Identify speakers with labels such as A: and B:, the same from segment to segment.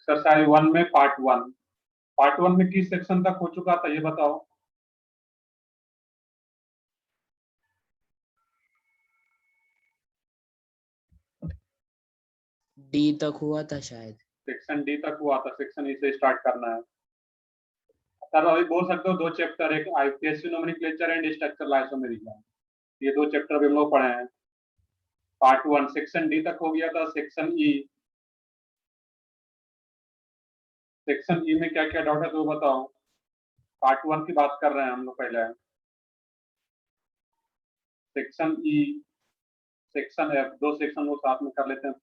A: Exercise 1 में part one में किस सेक्शन तक हो चुका था ये बताओ।
B: डी तक हुआ था शायद।
A: सेक्शन डी तक हुआ था, सेक्शन ई से स्टार्ट करना है। सर अभी बोल सकते हो दो चैप्टर, एक IPSC nomenclature and structural isomerism, ये दो चैप्टर भी हम लोग पढ़े हैं। पार्ट 1 सेक्शन डी तक हो गया था। सेक्शन ई में क्या क्या डाउट है तो बताओ। पार्ट 1 की बात कर रहे हैं हम लोग पहले। सेक्शन ई, सेक्शन एफ, दो सेक्शन लोग साथ में कर लेते हैं।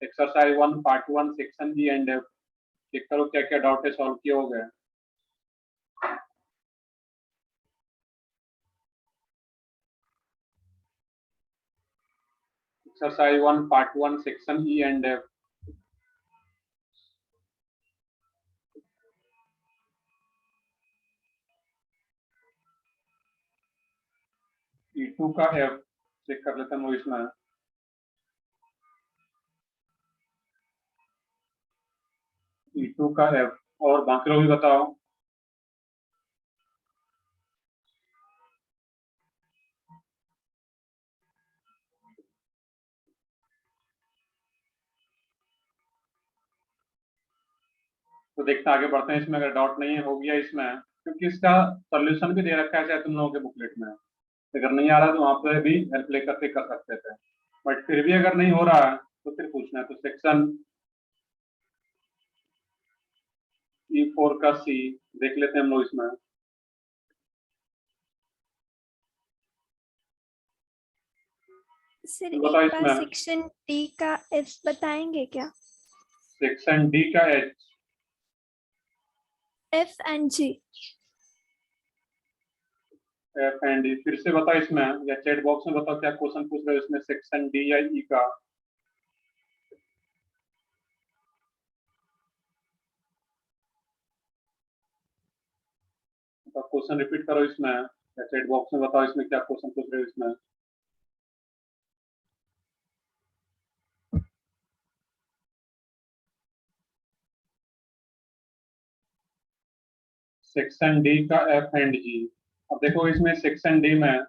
A: Exercise 1 part 1 section E and F, check करो क्या क्या डाउट है, सॉल्व किए हो गए। Exercise 1 part 1 section E and F. E2 का एफ चेक कर लेते हैं वो इसमें। E2 का एफ और बाकी लोग भी बताओ। तो देखते हैं आगे बढ़ते हैं इसमें, अगर डाउट नहीं है हो गया इसमें, क्योंकि इसका सॉल्यूशन भी दे रखा है शायद तुम लोगों के बुकलेट में। अगर नहीं आ रहा तो वहां पे भी हेल्प लेकर के कर सकते थे, बट फिर भी अगर नहीं हो रहा है तो फिर पूछना है। तो सेक्शन E4 का सी देख लेते हैं हम लोग इसमें।
C: सर
A: तो
C: एक
A: बताओ
C: बार
A: इसमें।
C: सेक्शन डी का एफ बताएंगे क्या?
A: सेक्शन डी का H,
C: F and G.
A: F and D फिर से बताओ इसमें, या चैट बॉक्स में बताओ क्या क्वेश्चन पूछ रहे हो इसमें सेक्शन डी या ई का। तो क्वेश्चन रिपीट करो इसमें, या चैट बॉक्स में बताओ इसमें क्या क्वेश्चन पूछ रहे हो इसमें। सेक्शन डी का एफ एंड जी। अब देखो इसमें सेक्शन डी में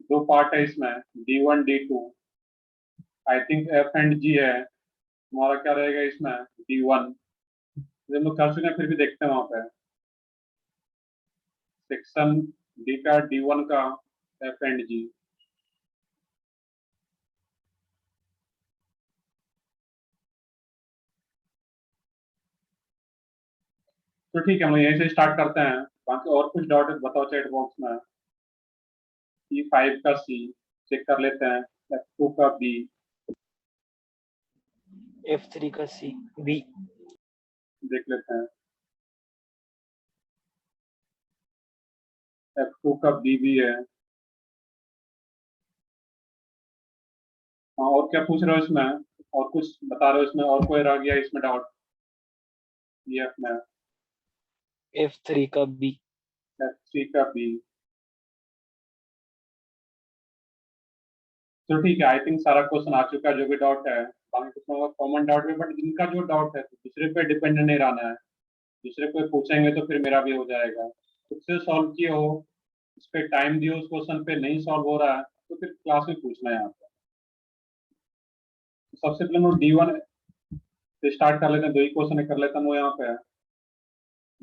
A: दो पार्ट है इसमें, D1 D2। I think F and G है, हमारा क्या रहेगा इसमें D1। हम लोग कर चुके हैं फिर भी देखते हैं वहां पे। सेक्शन डी का D1 का एफ एंड जी। तो ठीक है हम लोग यहीं से स्टार्ट करते हैं, बाकी और कुछ डाउट है तो बताओ चैट बॉक्स में। E5 का सी चेक कर लेते हैं, F2 का बी
B: F3 का सी बी
A: देख लेते हैं, F2 का बी भी है। हाँ और क्या पूछ रहे हो इसमें, और कुछ बता रहे हो इसमें, और कोई रह गया इसमें डाउट EF में।
B: F3 का बी
A: F3 का बी। तो ठीक है, आई थिंक सारा क्वेश्चन आ चुका है जो भी डाउट है। बाकी कुछ लोगों का कॉमन डाउट है, बट जिनका जो डाउट है तो दूसरे पे डिपेंड नहीं रहना है। दूसरे पे पूछेंगे तो फिर मेरा भी हो जाएगा। खुद से सॉल्व किए हो, इस पे टाइम दियो, उस क्वेश्चन पे नहीं सॉल्व हो रहा है तो फिर क्लास में पूछना है यहाँ पे। तो सबसे पहले हम लोग D1 से स्टार्ट कर लेते हैं, दो ही क्वेश्चन कर लेता हूँ यहाँ पे।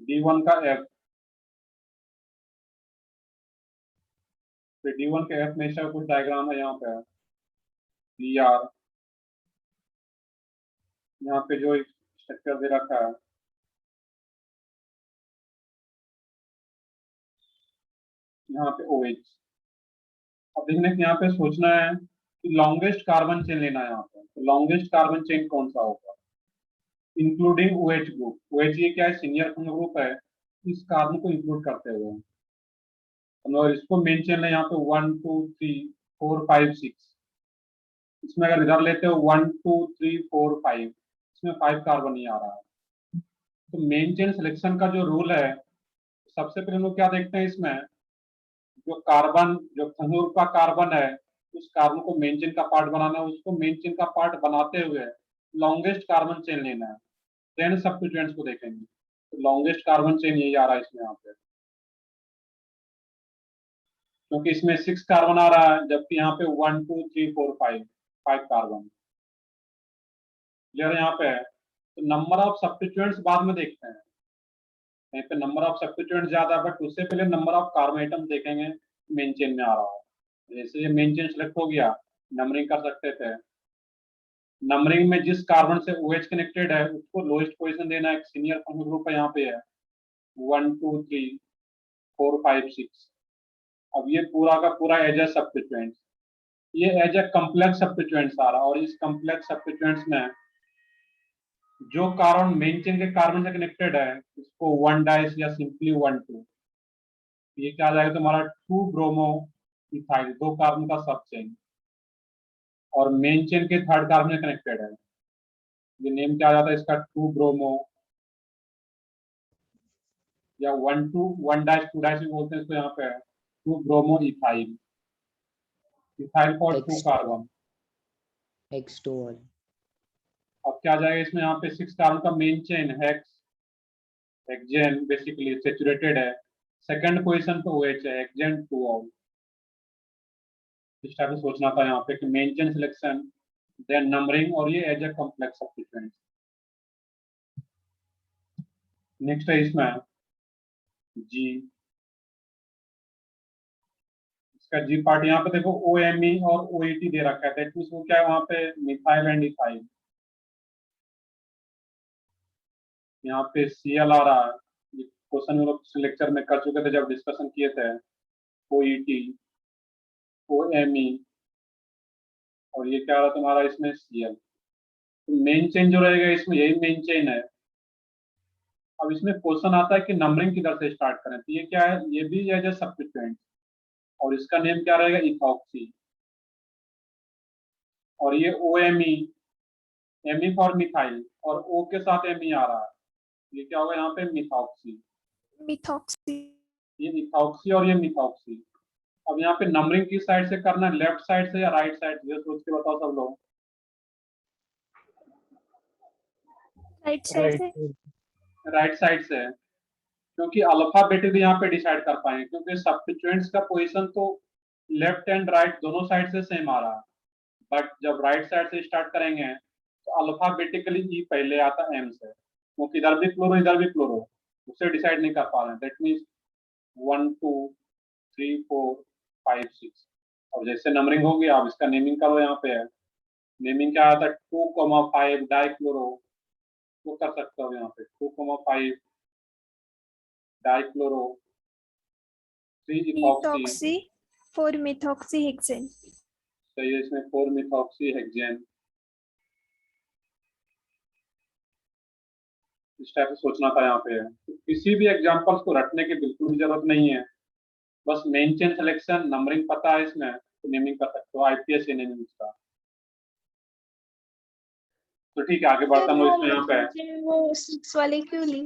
A: D1 का एफ, फिर D1 के एफ में इसका कुछ डायग्राम है यहाँ पे। PR यहाँ पे जो स्ट्रक्चर दे रखा है, यहाँ पे OH। अब देखने के यहाँ पे सोचना है कि लॉन्गेस्ट कार्बन चेन लेना है यहाँ पे। तो लॉन्गेस्ट कार्बन चेन कौन सा होगा, इंक्लूडिंग OH ग्रुप। OH ये क्या है, सीनियर ग्रुप है, इस कार्बन को इंक्लूड करते हुए। और इसको मेन चेन है यहाँ पे 1 2 3 4 5 6। इसमें अगर इधर लेते हो 1 2 3 4 5, इसमें 5 कार्बन नहीं आ रहा है। तो मेन चेन सिलेक्शन का जो रूल है, सबसे पहले हम लोग क्या देखते हैं इसमें, जो कार्बन, जो संयुग्म का कार्बन है उस कार्बन को मेन चेन का पार्ट बनाना है, उसको मेन चेन का पार्ट बनाते हुए लॉन्गेस्ट कार्बन चेन लेना है, देन सब्स्टिट्यूएंट्स को देखेंगे। तो लॉन्गेस्ट कार्बन चेन यही आ रहा है इसमें यहाँ पे, क्योंकि इसमें 6 कार्बन आ रहा है, जबकि यहाँ पे 1 2 3 4 5 कार्बन क्लियर यहाँ पे है। तो नंबर ऑफ सब्स्टिट्यूएंट्स बाद में देखते हैं, यहाँ पे नंबर ऑफ सब्स्टिट्यूएंट ज्यादा है, बट उससे पहले नंबर ऑफ कार्बन आइटम देखेंगे मेन चेन में आ रहा है। जैसे ये मेन चेन सेलेक्ट हो गया, नंबरिंग कर सकते थे। नंबरिंग में जिस कार्बन से OH कनेक्टेड है उसको लोएस्ट पोजीशन देना है, सीनियर फंक्शनल ग्रुप है, यहाँ पे है 1 2 3 4 5 6। अब ये पूरा का पूरा एज ए सब्स्टिट्यूएंट, ये एज ए कम्प्लेक्स सब्स्टिट्यूएंट्स आ रहा है, और इस कम्प्लेक्स सब्स्टिट्यूएंट्स में जो कार्बन मेन चेन के कार्बन से कनेक्टेड है उसको 1 डाइस या सिंपली 1 2, ये क्या आ जाएगा तुम्हारा 2 ब्रोमो इथाइल, 2 कार्बन का सब चेन, और मेन चेन के थर्ड कार्बन से कनेक्टेड है, ये नेम क्या आ जाता है इसका 2 ब्रोमो, या 1 2 1 डैश 2 डैश भी बोलते हैं इसको, यहाँ पे 2 bromo ethyl, ethyl for 2
B: X
A: carbon.
B: X2
A: अब क्या आ जाएगा इसमें, यहाँ पे 6 कार्बन का main chain hex, hexane basically saturated है, सेकंड पोजीशन पे OH है, हेक्सेन 2 ऑल। इस टाइप से सोचना था यहाँ पे कि main chain selection, then numbering, और ये as a complex substituent. Next है इसमें जी, इसका जी पार्ट यहाँ पे देखो OMe और OET दे रखा है, दैट मींस वो क्या है वहाँ पे मिथाइल एंड इथाइल, यहाँ पे Cl आ रहा है, ये क्वेश्चन हम लोग लेक्चर में कर चुके थे जब डिस्कशन किए थे, OET OMe, और ये क्या आ रहा तुम्हारा इसमें Cl। तो मेन चेन जो रहेगा इसमें यही मेन चेन है। अब इसमें क्वेश्चन आता है कि नंबरिंग किधर से स्टार्ट करें, तो ये क्या है, ये भी एज ए सब्स्टिट्यूएंट, और इसका नेम क्या रहेगा इथॉक्सी, और ये OMe, Me फॉर मिथाइल, और O के साथ Me आ रहा है, ये क्या होगा यहाँ पे मिथॉक्सी,
C: मिथॉक्सी।
A: ये इथॉक्सी और ये मिथॉक्सी। अब यहाँ पे नंबरिंग किस साइड से करना है, लेफ्ट साइड से या राइट साइड से, ये सोच के बताओ सब लोग।
C: राइट साइड से।
A: राइट साइड से है, क्योंकि अल्फाबेटिकली यहाँ पे डिसाइड कर पाएंगे, क्योंकि सब्स्टिट्यूएंट्स का पोजीशन तो लेफ्ट एंड राइट दोनों साइड से सेम आ रहा है, बट जब राइट साइड से स्टार्ट करेंगे तो अल्फाबेटिकली ई पहले आता है M से, क्योंकि इधर भी क्लोरो इधर भी क्लोरो, उसे डिसाइड नहीं कर पा रहे हैं, दैट मीन्स 1 2 3 4 5 6। और जैसे नंबरिंग होगी आप इसका नेमिंग करो, यहाँ पे है नेमिंग क्या आता है 2,5 डाइक्लोरो, वो कर सकते हो यहाँ पे 2,5 dichloro 3 ethoxy,
C: methoxy 4 methoxy hexane.
A: सही है, इसमें 4 मिथॉक्सी हेक्सेन। इस टाइप से सोचना था यहाँ पे, तो किसी भी एग्जांपल्स को रटने की बिल्कुल भी जरूरत नहीं है, बस मेन चेन सिलेक्शन नंबरिंग पता है इसमें तो नेमिंग कर सकते हो, IPS ये नेमिंग इसका। तो ठीक है आगे बढ़ता हूँ, इसमें यहाँ पे है।
D: वो 6 वाली क्यों ली?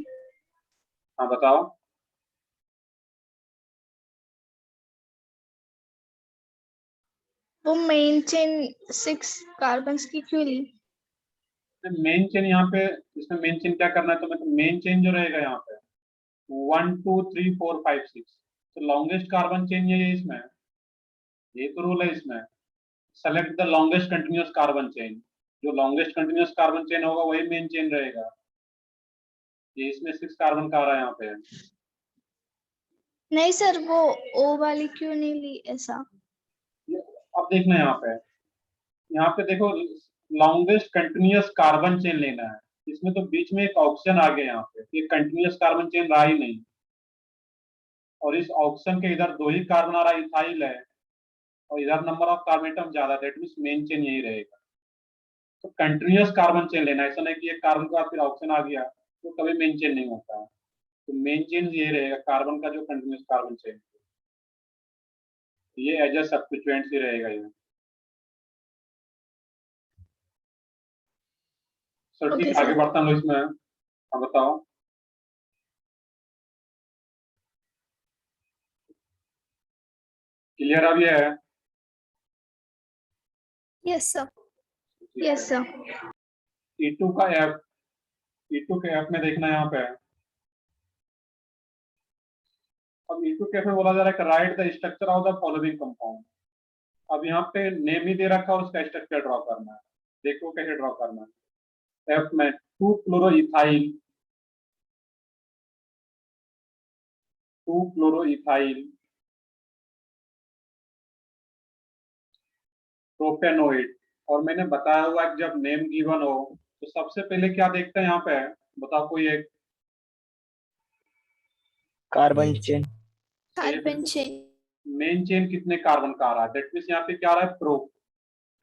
A: हाँ बताओ।
D: वो मेन चेन 6 कार्बन की क्यों ली?
A: मेन चेन यहाँ पे, इसमें मेन चेन क्या करना है, तो मतलब मेन चेन जो रहेगा यहाँ पे 1 2 3 4 5 6, तो लॉन्गेस्ट कार्बन चेन ये है इसमें, ये तो रूल है इसमें, select the longest continuous carbon chain, जो लॉन्गेस्ट कंटिन्यूअस कार्बन चेन होगा वही मेन चेन रहेगा, ये इसमें 6 कार्बन का आ रहा है यहाँ पे।
D: नहीं सर, वो ओ वाली क्यों नहीं ली ऐसा?
A: अब देखना यहाँ पे देखो लॉन्गेस्ट कंटिन्यूअस कार्बन चेन लेना है, इसमें तो बीच में एक ऑप्शन आ गया यहाँ पे, ये कंटिन्यूअस कार्बन चेन रहा ही नहीं, और इस ऑप्शन के इधर 2 ही कार्बन आ रहा है, इथाइल है, और इधर नंबर ऑफ कार्बन एटम ज्यादा, दैट मींस मेन चेन यही रहेगा। तो कंटिन्यूअस कार्बन चेन लेना है, ऐसा नहीं कि एक कार्बन के बाद फिर ऑप्शन आ गया तो कभी मेन चेन नहीं होता है, तो मेन चेन यही रहेगा कार्बन का, जो कंटिन्यूअस कार्बन चेन, ये एज ए सब्स्टिट्यूएंट ही रहेगा ये। सर ठीक
D: Okay,
A: है आगे
D: sir.
A: बढ़ता हूँ इसमें, अब बताओ। क्लियर अब ये है,
C: Yes, sir.
D: Yes, sir.
A: E2 का F, E2 के F में देखना यहाँ पे, अब E2 के F में बोला जा रहा है कि right the structure of the following compound. अब यहाँ पे नेम ही दे रखा है और उसका स्ट्रक्चर ड्रॉ करना है। देखो कैसे ड्रॉ करना है। F में 2-क्लोरोइथाइल, 2-क्लोरोइथाइल, प्रोपेनोइड। और मैंने बताया हुआ कि जब नेम गिवन हो तो सबसे पहले क्या देखते हैं यहाँ पे, बताओ कोई एक।
E: Carbon chain.
C: Carbon chain.
A: Main chain कितने कार्बन का आ रहा है, दैट मीन्स यहाँ पे क्या आ रहा है, pro.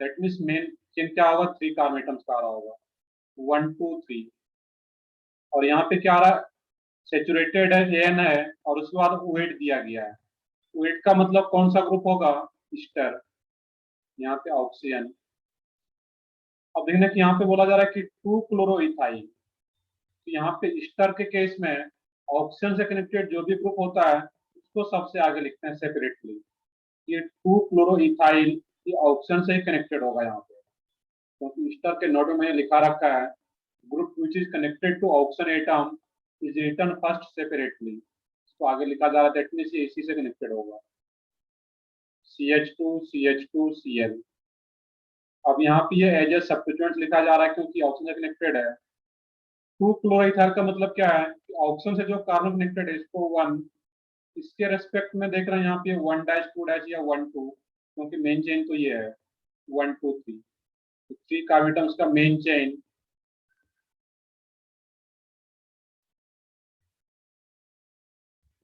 A: That means main chain क्या होगा, 3 कार्बन एटम्स का आ रहा होगा, 1 2 3। और यहाँ पे क्या आ रहा है, सेचुरेटेड है, एन है, और उसके बाद वेट दिया गया है। वेट का मतलब कौन सा ग्रुप होगा, ईस्टर, यहाँ पे ऑक्सीजन। अब देखना कि यहाँ पे बोला जा रहा है कि 2-क्लोरोइथाइल, तो यहाँ पे ईस्टर के केस में ऑक्सीजन से कनेक्टेड जो भी ग्रुप होता है उसको सबसे आगे लिखते हैं सेपरेटली। ये 2-क्लोरोइथाइल ये ऑक्सीजन से ही कनेक्टेड होगा यहाँ पे, क्योंकि ईस्टर के नोट में लिखा रखा है group which is connected to oxygen atom is written first separately. इसको आगे लिखा जा रहा है, दैट मींस ये इसी से कनेक्टेड होगा, CH2 CH2 Cl। अब यहाँ पे ये एज ए सब्स्टिट्यूएंट लिखा जा रहा है क्योंकि ऑक्सीजन से कनेक्टेड है। 2-क्लोरोइथाइल का मतलब क्या है कि ऑक्सीजन से जो कार्बन कनेक्टेड है इसको 1, इसके रेस्पेक्ट में देख रहे हैं यहाँ पे 1 डैश 2 डैश या 1 2, क्योंकि मेन चेन तो ये है 1 2 3, तो 3 कार्बन एटम्स का मेन चेन।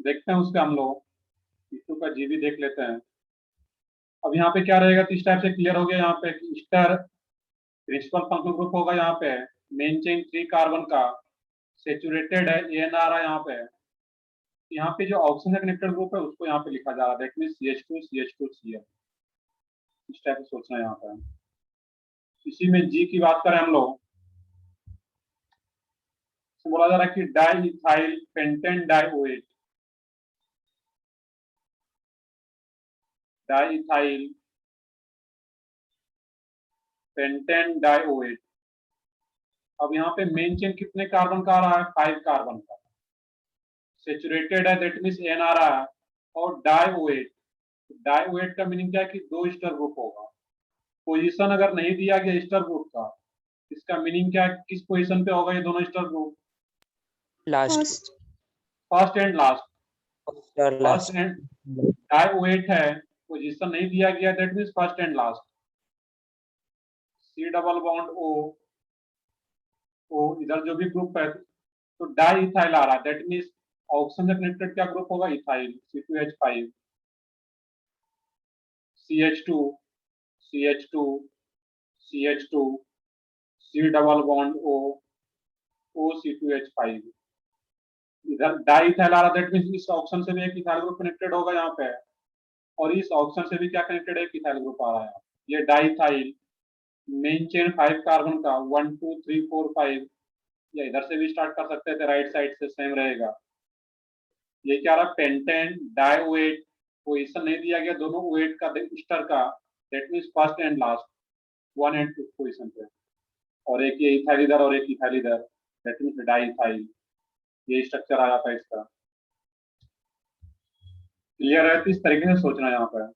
A: देखते हैं उसका हम लोग E2 का जी भी देख लेते हैं। अब यहाँ पे क्या रहेगा, तो इस टाइप से क्लियर हो गया यहाँ पे कि ईस्टर प्रिंसिपल फंक्शनल ग्रुप होगा, यहाँ पे मेन चेन 3 कार्बन का, सेचुरेटेड है, एन आ रहा है यहाँ पे। यहाँ पे जो ऑक्सीजन से कनेक्टेड ग्रुप है उसको यहाँ पे लिखा जा रहा है, that means CH2 CH2 Cl। इस टाइप से सोचना है यहाँ पे। इसी में जी की बात करें हम लोग, तो बोला जा रहा है कि डाइइथाइल पेंटेन डाइओएट, डाइइथाइल पेंटेन डाइओएट। अब यहाँ पे मेन चेन कितने कार्बन का आ रहा है, 5 कार्बन का, सेचुरेटेड है, दैट मींस एन आ रहा है, और डाइओएट। डाइओएट का मीनिंग क्या है कि 2 ईस्टर ग्रुप होगा। पोजीशन अगर नहीं दिया गया ईस्टर ग्रुप का, इसका मीनिंग क्या है, किस पोजीशन पे होगा ये दोनों ester group,
E: last.
A: First and last. First
E: last.
A: And dioate है, पोजीशन नहीं दिया गया, that means first and last. C double bond O, O इधर जो भी ग्रुप है तो डाई इथाइल आ रहा है, दैट मींस ऑक्सीजन से कनेक्टेड क्या ग्रुप होगा, ethyl, C2H5, CH2 CH2 CH2, C double bond O, O C2H5। इधर डाई इथाइल आ रहा है, दैट मींस इस ऑक्सीजन से भी एक इथाइल ग्रुप कनेक्टेड होगा यहाँ पे, और इस ऑक्सीजन से भी क्या कनेक्टेड है, एक इथाइल ग्रुप आ रहा है। ये di ethyl main chain 5 carbon का, 1 2 3 4 5, या इधर से भी स्टार्ट कर सकते थे, राइट साइड से सेम रहेगा। ये क्या रहा, पेंटेन डाइओएट, पोजीशन नहीं दिया गया दोनों वेट का ईस्टर का, that means first and last 1 and 2 position पे, और एक ये इथाइल इधर और एक इथाइल इधर, दैट मींस डाइइथाइल। ये स्ट्रक्चर आ जाता है इसका। क्लियर है, तो इस तरीके से सोचना है यहाँ पर।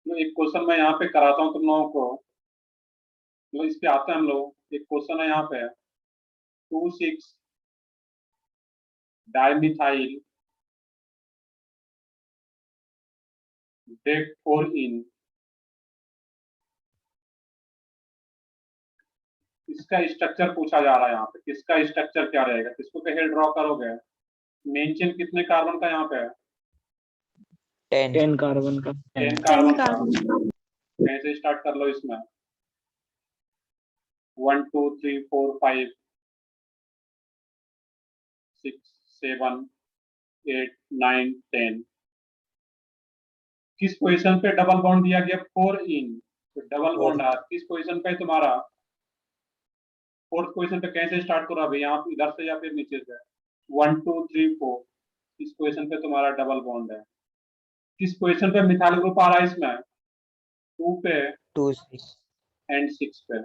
A: तो एक क्वेश्चन मैं यहाँ पे कराता हूँ तुम लोगों को, तो इस पे आते हैं हम लोग। एक क्वेश्चन है यहाँ पे, 2,6 डाइमिथाइल डेक 4 इन, इसका स्ट्रक्चर पूछा जा रहा है यहाँ पे, किसका स्ट्रक्चर क्या रहेगा, किसको कैसे ड्रॉ करोगे। मेन चेन कितने कार्बन का यहाँ पे है,
E: 10 कार्बन का।
A: 10
D: 10
A: कार्बन का।
D: कार्बन।
A: कैसे स्टार्ट कर लो इसमें, 1 2 3 4 5 6 7 8 9 10, किस पोजीशन पे डबल बॉन्ड दिया गया 4 इन, तो डबल बॉन्ड आ किस पोजीशन पे तुम्हारा फोर्थ पोजीशन पे कैसे स्टार्ट करो अभी यहाँ इधर से या फिर नीचे से 1 2 3 4 किस पोजीशन पे तुम्हारा डबल बॉन्ड है, किस पोजीशन पे मिथाइल ग्रुप आ रहा है इसमें 2 पे
E: 2 6
A: एंड 6 पे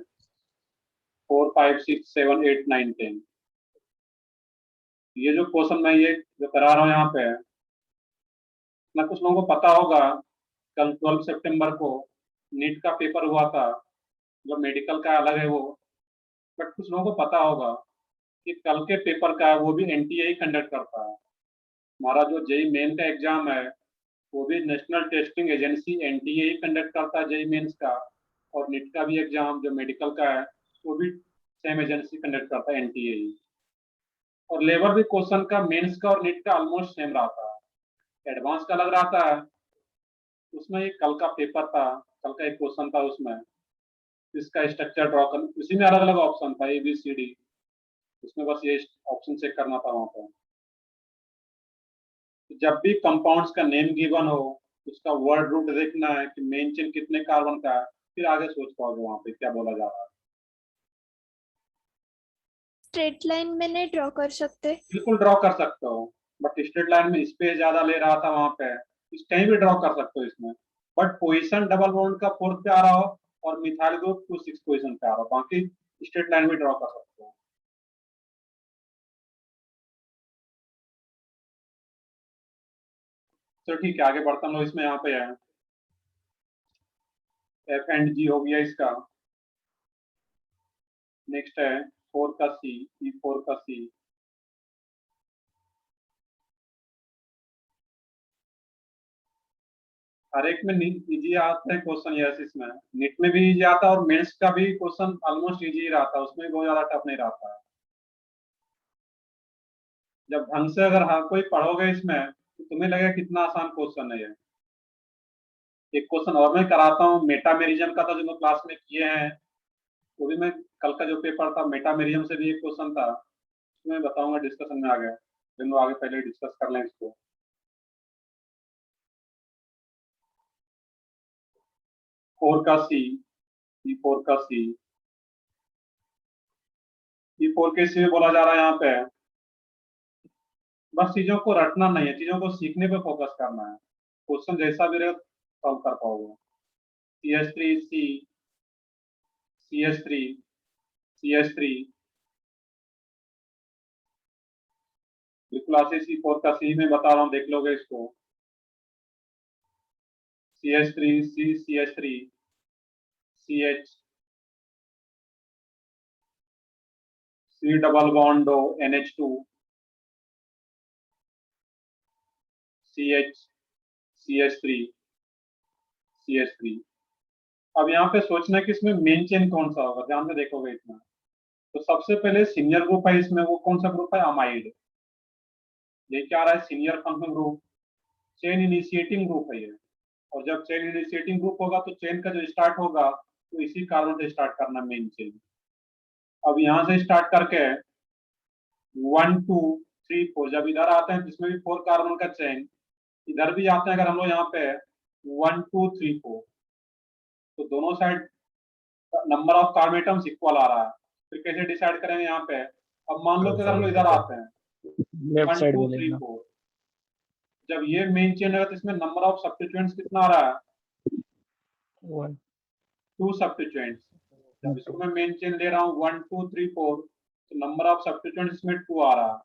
A: 4 5 6 7 8 9 10। ये जो क्वेश्चन मैं ये जो करा रहा हूँ यहाँ पे ना, कुछ लोगों को पता होगा कल 12 सितंबर को नीट का पेपर हुआ था, जो मेडिकल का अलग है वो, बट कुछ लोगों को पता होगा कि कल के पेपर का वो भी एनटीए कंडक्ट करता है। हमारा जो जेई मेन का एग्जाम है वो भी नेशनल टेस्टिंग एजेंसी एनटीए ही कंडक्ट करता है जेई मेंस का, और नीट का भी एग्जाम जो मेडिकल का है वो भी सेम एजेंसी कंडक्ट करता है एनटीए ही। और लेबर भी क्वेश्चन का मेंस का और नीट का ऑलमोस्ट सेम रहता है, एडवांस का अलग रहता है। उसमें एक कल का पेपर था, कल का एक क्वेश्चन था उसमें इसका स्ट्रक्चर ड्रॉ कर, उसी में अलग अलग ऑप्शन था ABCD, उसमें बस ये ऑप्शन चेक करना था वहां पर। जब भी कंपाउंड्स का नेम गिवन हो उसका वर्ड रूट देखना है कि मेन चेन कितने कार्बन का है, फिर आगे सोच पाओगे वहां पे क्या बोला जा रहा है।
C: स्ट्रेट लाइन में नहीं ड्रॉ कर सकते?
A: बिल्कुल ड्रॉ कर सकते हो, बट स्ट्रेट लाइन में स्पेस ज्यादा ले रहा था वहां पे, कहीं भी ड्रॉ कर सकते हो इसमें, बट पोजीशन डबल बॉन्ड का फोर्थ पे आ रहा हो और मिथाइल ग्रुप 2 6 पोजीशन पे आ रहा हो, बाकी स्ट्रेट लाइन भी ड्रॉ कर सकते हो। तो ठीक है, आगे बढ़ता हूँ। इसमें यहाँ पे है F एंड G हो गया इसका, नेक्स्ट है 4 का C, E4 का C, हर एक में इजी आते हैं क्वेश्चन, यस इसमें नीट में भी इजी आता है और मेंस का भी क्वेश्चन ऑलमोस्ट इजी रहता है, उसमें बहुत ज्यादा टफ नहीं रहता है। जब ढंग से अगर हर कोई पढ़ोगे इसमें तो तुम्हें लगेगा कितना आसान क्वेश्चन है ये। एक क्वेश्चन और मैं कराता हूँ, मेटामेरिज्म का था जो मैं क्लास में किए हैं, वो भी मैं कल का जो पेपर था मेटामेरिज्म से भी एक क्वेश्चन था, मैं बताऊंगा डिस्कशन में आगे, दोनों आगे पहले डिस्कस कर लें इसको। फोर का सी, E4 का सी, E4 के सी में बोला जा रहा है यहाँ पे बस चीजों को रटना नहीं है, चीजों को सीखने पे फोकस करना है, क्वेश्चन जैसा भी रहे सॉल्व कर पाओगे। CH3 C, CH3 CH3 बिल्कुल ऐसे C4 का C में बता रहा हूँ, देख लोगे इसको। CH3 C CH3 CH C double bond NH2 CH CH3 CH3। अब यहाँ पे सोचना है कि इसमें मेन चेन कौन सा होगा, ध्यान से देखोगे इसमें। तो सबसे पहले सीनियर ग्रुप है इसमें, वो कौन सा ग्रुप है, अमाइड। ये क्या आ रहा है, senior functional group, chain initiating group है ये। और जब चेन इनिशिएटिंग ग्रुप होगा तो चेन का जो स्टार्ट होगा तो इसी कार्बन से स्टार्ट करना मेन चेन। अब यहाँ से स्टार्ट करके 1 2 3 4 जब इधर आते हैं जिसमें भी 4 कार्बन का चेन, इधर भी आते हैं अगर हम लोग यहाँ पे 1 2 3 4, तो दोनों side number of carbon atoms equal आ रहा है। फिर कैसे डिसाइड करेंगे यहाँ पे, अब मान लो कि अगर हम लोग इधर आते हैं
E: लेफ्ट
A: 1
E: साइड
A: 2
E: में
A: 3
E: लेना
A: 4, जब ये मेन चेन है तो इसमें नंबर ऑफ सब्स्टिट्यूएंट्स कितना आ रहा है,
E: 1
A: 2 सब्स्टिट्यूएंट्स। जब इसको मैं मेन चेन ले रहा हूँ 1 2 3 4, तो नंबर ऑफ सब्स्टिट्यूएंट्स इसमें 2 आ रहा है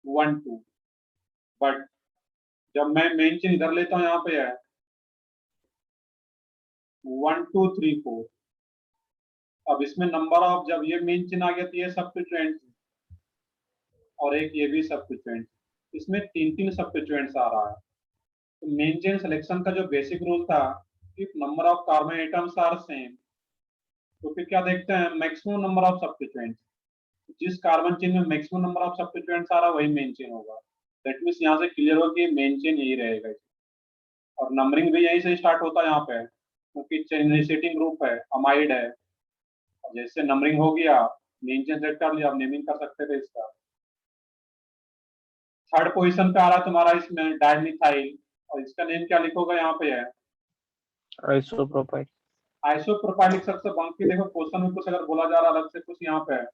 A: 1 2, बट जब मैं मेन चेन इधर लेता हूँ यहाँ पे है 1 2 3 4, अब इसमें नंबर ऑफ, जब ये मेन चेन आ गया तो ये सब्स्टिट्यूएंट्स और एक ये भी सब्स्टिट्यूएंट्स, इसमें 3 सब्स्टिट्यूएंट्स आ रहा है। तो मेन चेन सिलेक्शन का जो बेसिक रूल था कि number of carbon atoms are same, तो फिर क्या देखते हैं, मैक्सिमम नंबर ऑफ सब्स्टिट्यूएंट्स, जिस कार्बन चेन में मैक्सिमम नंबर ऑफ सब्स्टिट्यूएंट्स आ रहा है वही मेन चेन होगा। दैट मींस यहाँ से क्लियर हो कि मेन चेन यही रहेगा, और नंबरिंग भी यहीं से स्टार्ट होता है यहाँ पे, क्योंकि चेन इनिशिएटिंग ग्रुप है, अमाइड है, और जैसे नंबरिंग हो गया मेन चेन सेलेक्ट कर लिया, आप नेमिंग कर सकते थे इसका। थर्ड पोजीशन पे आ रहा है तुम्हारा इसमें डाइमिथाइल, और इसका नेम क्या लिखोगे यहाँ पे है
E: Isopropyl.
A: आइसोप्रोपाइल लिख सकते हो। बाकी देखो क्वेश्चन में कुछ अगर बोला जा रहा अलग से कुछ यहाँ पे है।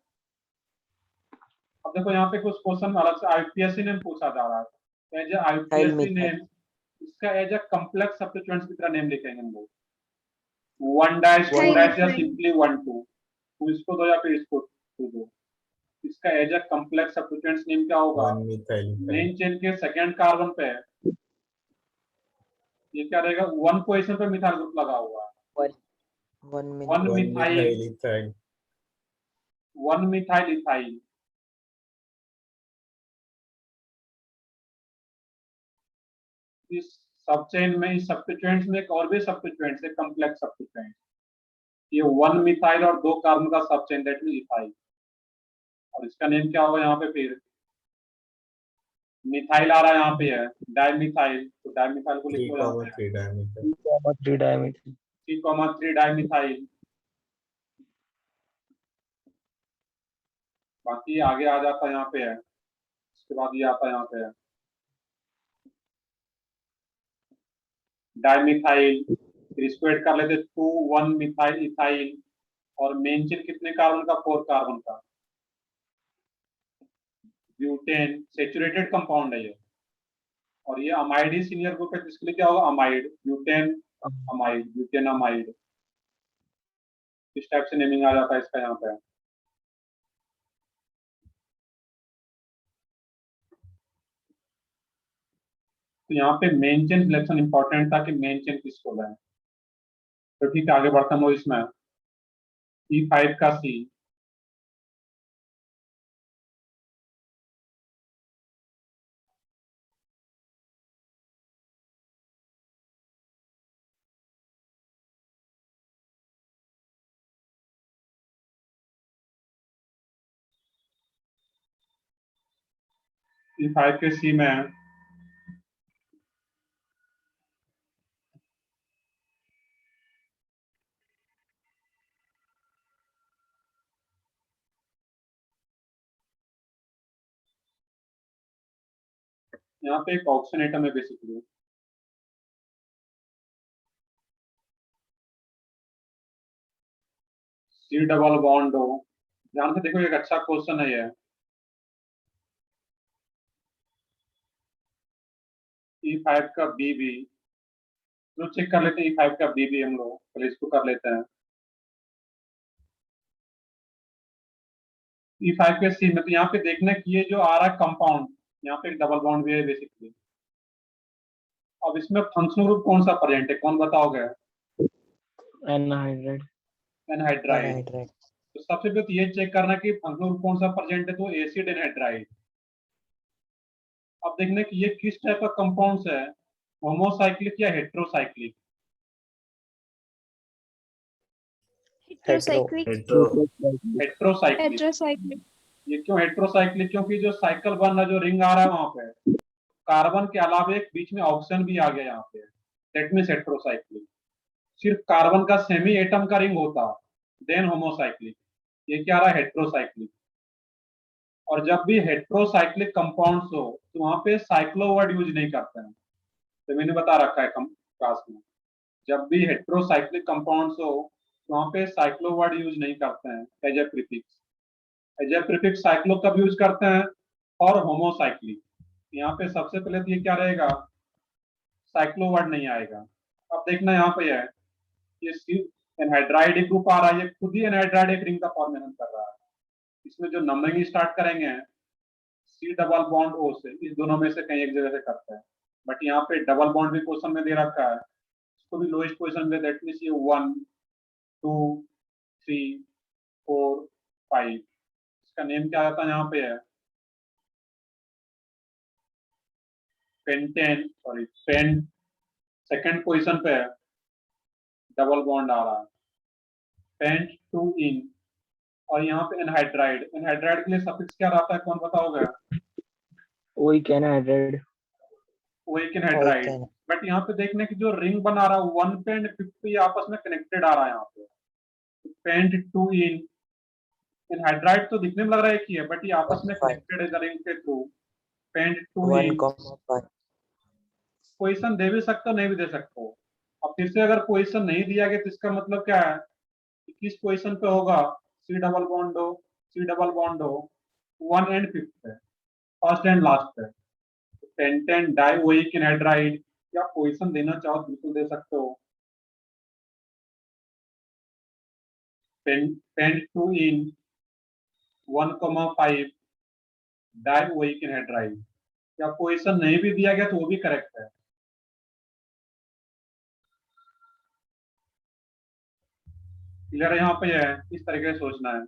A: अब देखो यहाँ पे कुछ क्वेश्चन अलग से आईपीएससी नेम पूछा जा रहा है। As IUPAC
B: methyl.
A: नेम इसका एज अ कॉम्प्लेक्स सब्स्टिट्यूएंट्स की तरह नेम लिखेंगे हम लोग। 1 डैश 2 डैश या सिंपली 1 2, तो इसको दो या फिर इसको दो। इसका as a complex substituents name क्या होगा?
F: 1 methyl.
A: मेन चेन के सेकंड कार्बन पे ये क्या रहेगा? 1 पोजीशन पे मिथाइल ग्रुप लगा हुआ है।
B: 1
A: 1
B: methyl.
F: 1
A: methyl
F: methyl ethyl.
A: 1 methyl ethyl. इस सब चेन में इस सब्स्टिट्यूएंट्स में एक और भी सब्स्टिट्यूएंट्स है, कॉम्प्लेक्स सब्स्टिट्यूएंट। ये 1 मिथाइल और 2 कार्बन का सब चेन दैट मीन इथाइल। और इसका नेम क्या होगा? यहाँ पे फिर मिथाइल आ रहा है, यहाँ पे है डाइमिथाइल, तो डाइमिथाइल को
F: 3,
A: लिखो यहाँ पे
F: 3 dimethyl.
E: 3 dimethyl.
A: 3,3 डाइमिथाइल। बाकी आगे आ जाता है यहाँ पे है, उसके बाद ये आता है यहाँ पे है डाइमिथाइल। फिर इसको ऐड कर लेते 2 1 मिथाइल इथाइल। और मेन चेन कितने कार्बन का? 4 कार्बन का। ब्यूटेन सेचुरेटेड कंपाउंड है ये। और ये अमाइड ही सीनियर ग्रुप है, जिसके लिए क्या होगा? Amide, butane amide, butane amide. इस टाइप से नेमिंग आ जाता है इसका यहाँ पे। तो यहाँ पे मेन चेन सिलेक्शन इंपॉर्टेंट था कि मेन चेन किसको लें। तो ठीक है, आगे बढ़ता हूँ इसमें। E5 का C, E5 के C में यहाँ पे एक ऑक्सीजन एटम है बेसिकली। C डबल बॉन्ड हो। ध्यान से देखो, एक अच्छा क्वेश्चन है ये। E5 का BB, तो चेक कर लेते हैं E5 का BB हम लोग पहले इसको कर लेते हैं। E5 के C में तो यहाँ पे देखना कि ये जो आ रहा है कंपाउंड, यहाँ पे एक डबल बॉन्ड भी है बेसिकली। अब इसमें फंक्शनल ग्रुप कौन सा प्रेजेंट है, कौन बताओगे?
E: Anhydride.
A: एनहाइड्राइड।
B: Anhydride.
A: तो सबसे पहले तो ये चेक करना कि फंक्शनल ग्रुप कौन सा प्रेजेंट है, तो एसिड एनहाइड्राइड। अब देखना कि ये किस टाइप का कंपाउंड्स है, होमोसाइक्लिक या heterocyclic.
C: Heterocyclic.
F: Hetero.
A: Heterocyclic.
D: Heterocyclic.
A: ये क्यों हेट्रोसाइक्लिक? क्योंकि जो साइकिल बन रहा है, जो रिंग आ रहा है वहां पे कार्बन के अलावा एक बीच में ऑक्सीजन भी आ गया यहाँ पे, दैट मींस हेट्रोसाइक्लिक। सिर्फ कार्बन का सेमी एटम का रिंग होता देन होमोसाइक्लिक। ये क्या रहा? हेट्रोसाइक्लिक। और जब भी हेट्रोसाइक्लिक कंपाउंड्स हो तो वहां पे साइक्लो वर्ड यूज नहीं करते हैं, तो मैंने बता रखा है क्लास में। जब भी हेट्रोसाइक्लिक कंपाउंड्स हो तो वहां पे साइक्लो वर्ड यूज नहीं करते हैं as a prefix. As a prefix cyclo कब यूज करते हैं? और होमोसाइक्लिक। यहाँ पे सबसे पहले तो ये क्या रहेगा? साइक्लो वर्ड नहीं आएगा। अब देखना यहाँ पे है, ये एनहाइड्राइड एक ग्रुप आ रहा है, ये खुद ही एनहाइड्राइड एक रिंग का फॉर्मेशन कर रहा है। इसमें जो नंबरिंग स्टार्ट करेंगे C डबल बॉन्ड O से, इस दोनों में से कहीं एक जगह से करते हैं। बट यहाँ पे डबल बॉन्ड भी क्वेश्चन में दे रखा है, इसको भी लोएस्ट पोजीशन में, दैट मींस ये 1 2 3 4 5। इसका नेम क्या आता है? यहाँ पे है pentane, sorry pent. Second position पे है, डबल बॉन्ड आ रहा है, पेंट 2 इन। और यहाँ पे एनहाइड्राइड। एनहाइड्राइड के लिए सफिक्स क्या रहता है, कौन बताओगे?
E: Oic anhydride.
A: Oic anhydride.
B: Oic.
A: But यहाँ पे देखने की जो रिंग बना रहा है 1 पे एंड 50 आपस में कनेक्टेड आ रहा है यहाँ पे, पेंट 2 इन। एनहाइड्राइड तो दिखने में लग रहा है कि है, बट ये आपस में कनेक्टेड है द रिंग के थ्रू। Paint 2 ene.
B: 1,5.
A: पोजीशन दे भी सकते हो, नहीं भी दे सकते हो। अब फिर से अगर पोजीशन नहीं दिया गया तो इसका मतलब क्या है कि किस पोजीशन पे होगा, सी डबल बॉन्ड हो, सी डबल बॉन्ड हो 1 एंड 5 पे, फर्स्ट एंड लास्ट पे। पेंटेन डाई ओइक एनहाइड्राइड, या पोजीशन देना चाहो तो बिल्कुल दे सकते हो। Paint 2 ene 1,5 die oic anhydride, या पोजीशन नहीं भी दिया गया तो वो भी करेक्ट है। क्लियर है? यहाँ पे है इस तरीके से सोचना है।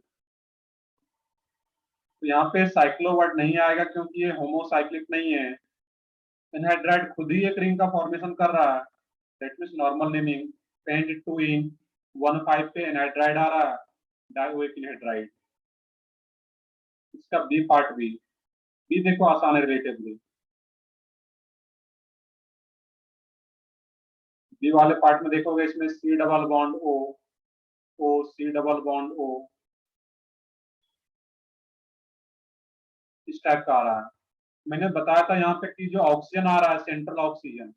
A: तो यहाँ पे साइक्लो वर्ड नहीं आएगा क्योंकि ये होमोसाइक्लिक नहीं है। एनहाइड्राइड खुद ही एक रिंग का फॉर्मेशन कर रहा है, that means normal naming. Pent 2 ene 1,5 पे एनहाइड्राइड आ रहा है, डाइओइक एनहाइड्राइड। इसका बी पार्ट बी देखो आसान है रिलेटिवली। बी वाले पार्ट में देखोगे इसमें सी डबल बॉन्ड ओ, ओ सी डबल बॉन्ड ओ, इस टाइप का आ रहा है। मैंने बताया था यहाँ पे कि जो ऑक्सीजन आ रहा है सेंट्रल ऑक्सीजन,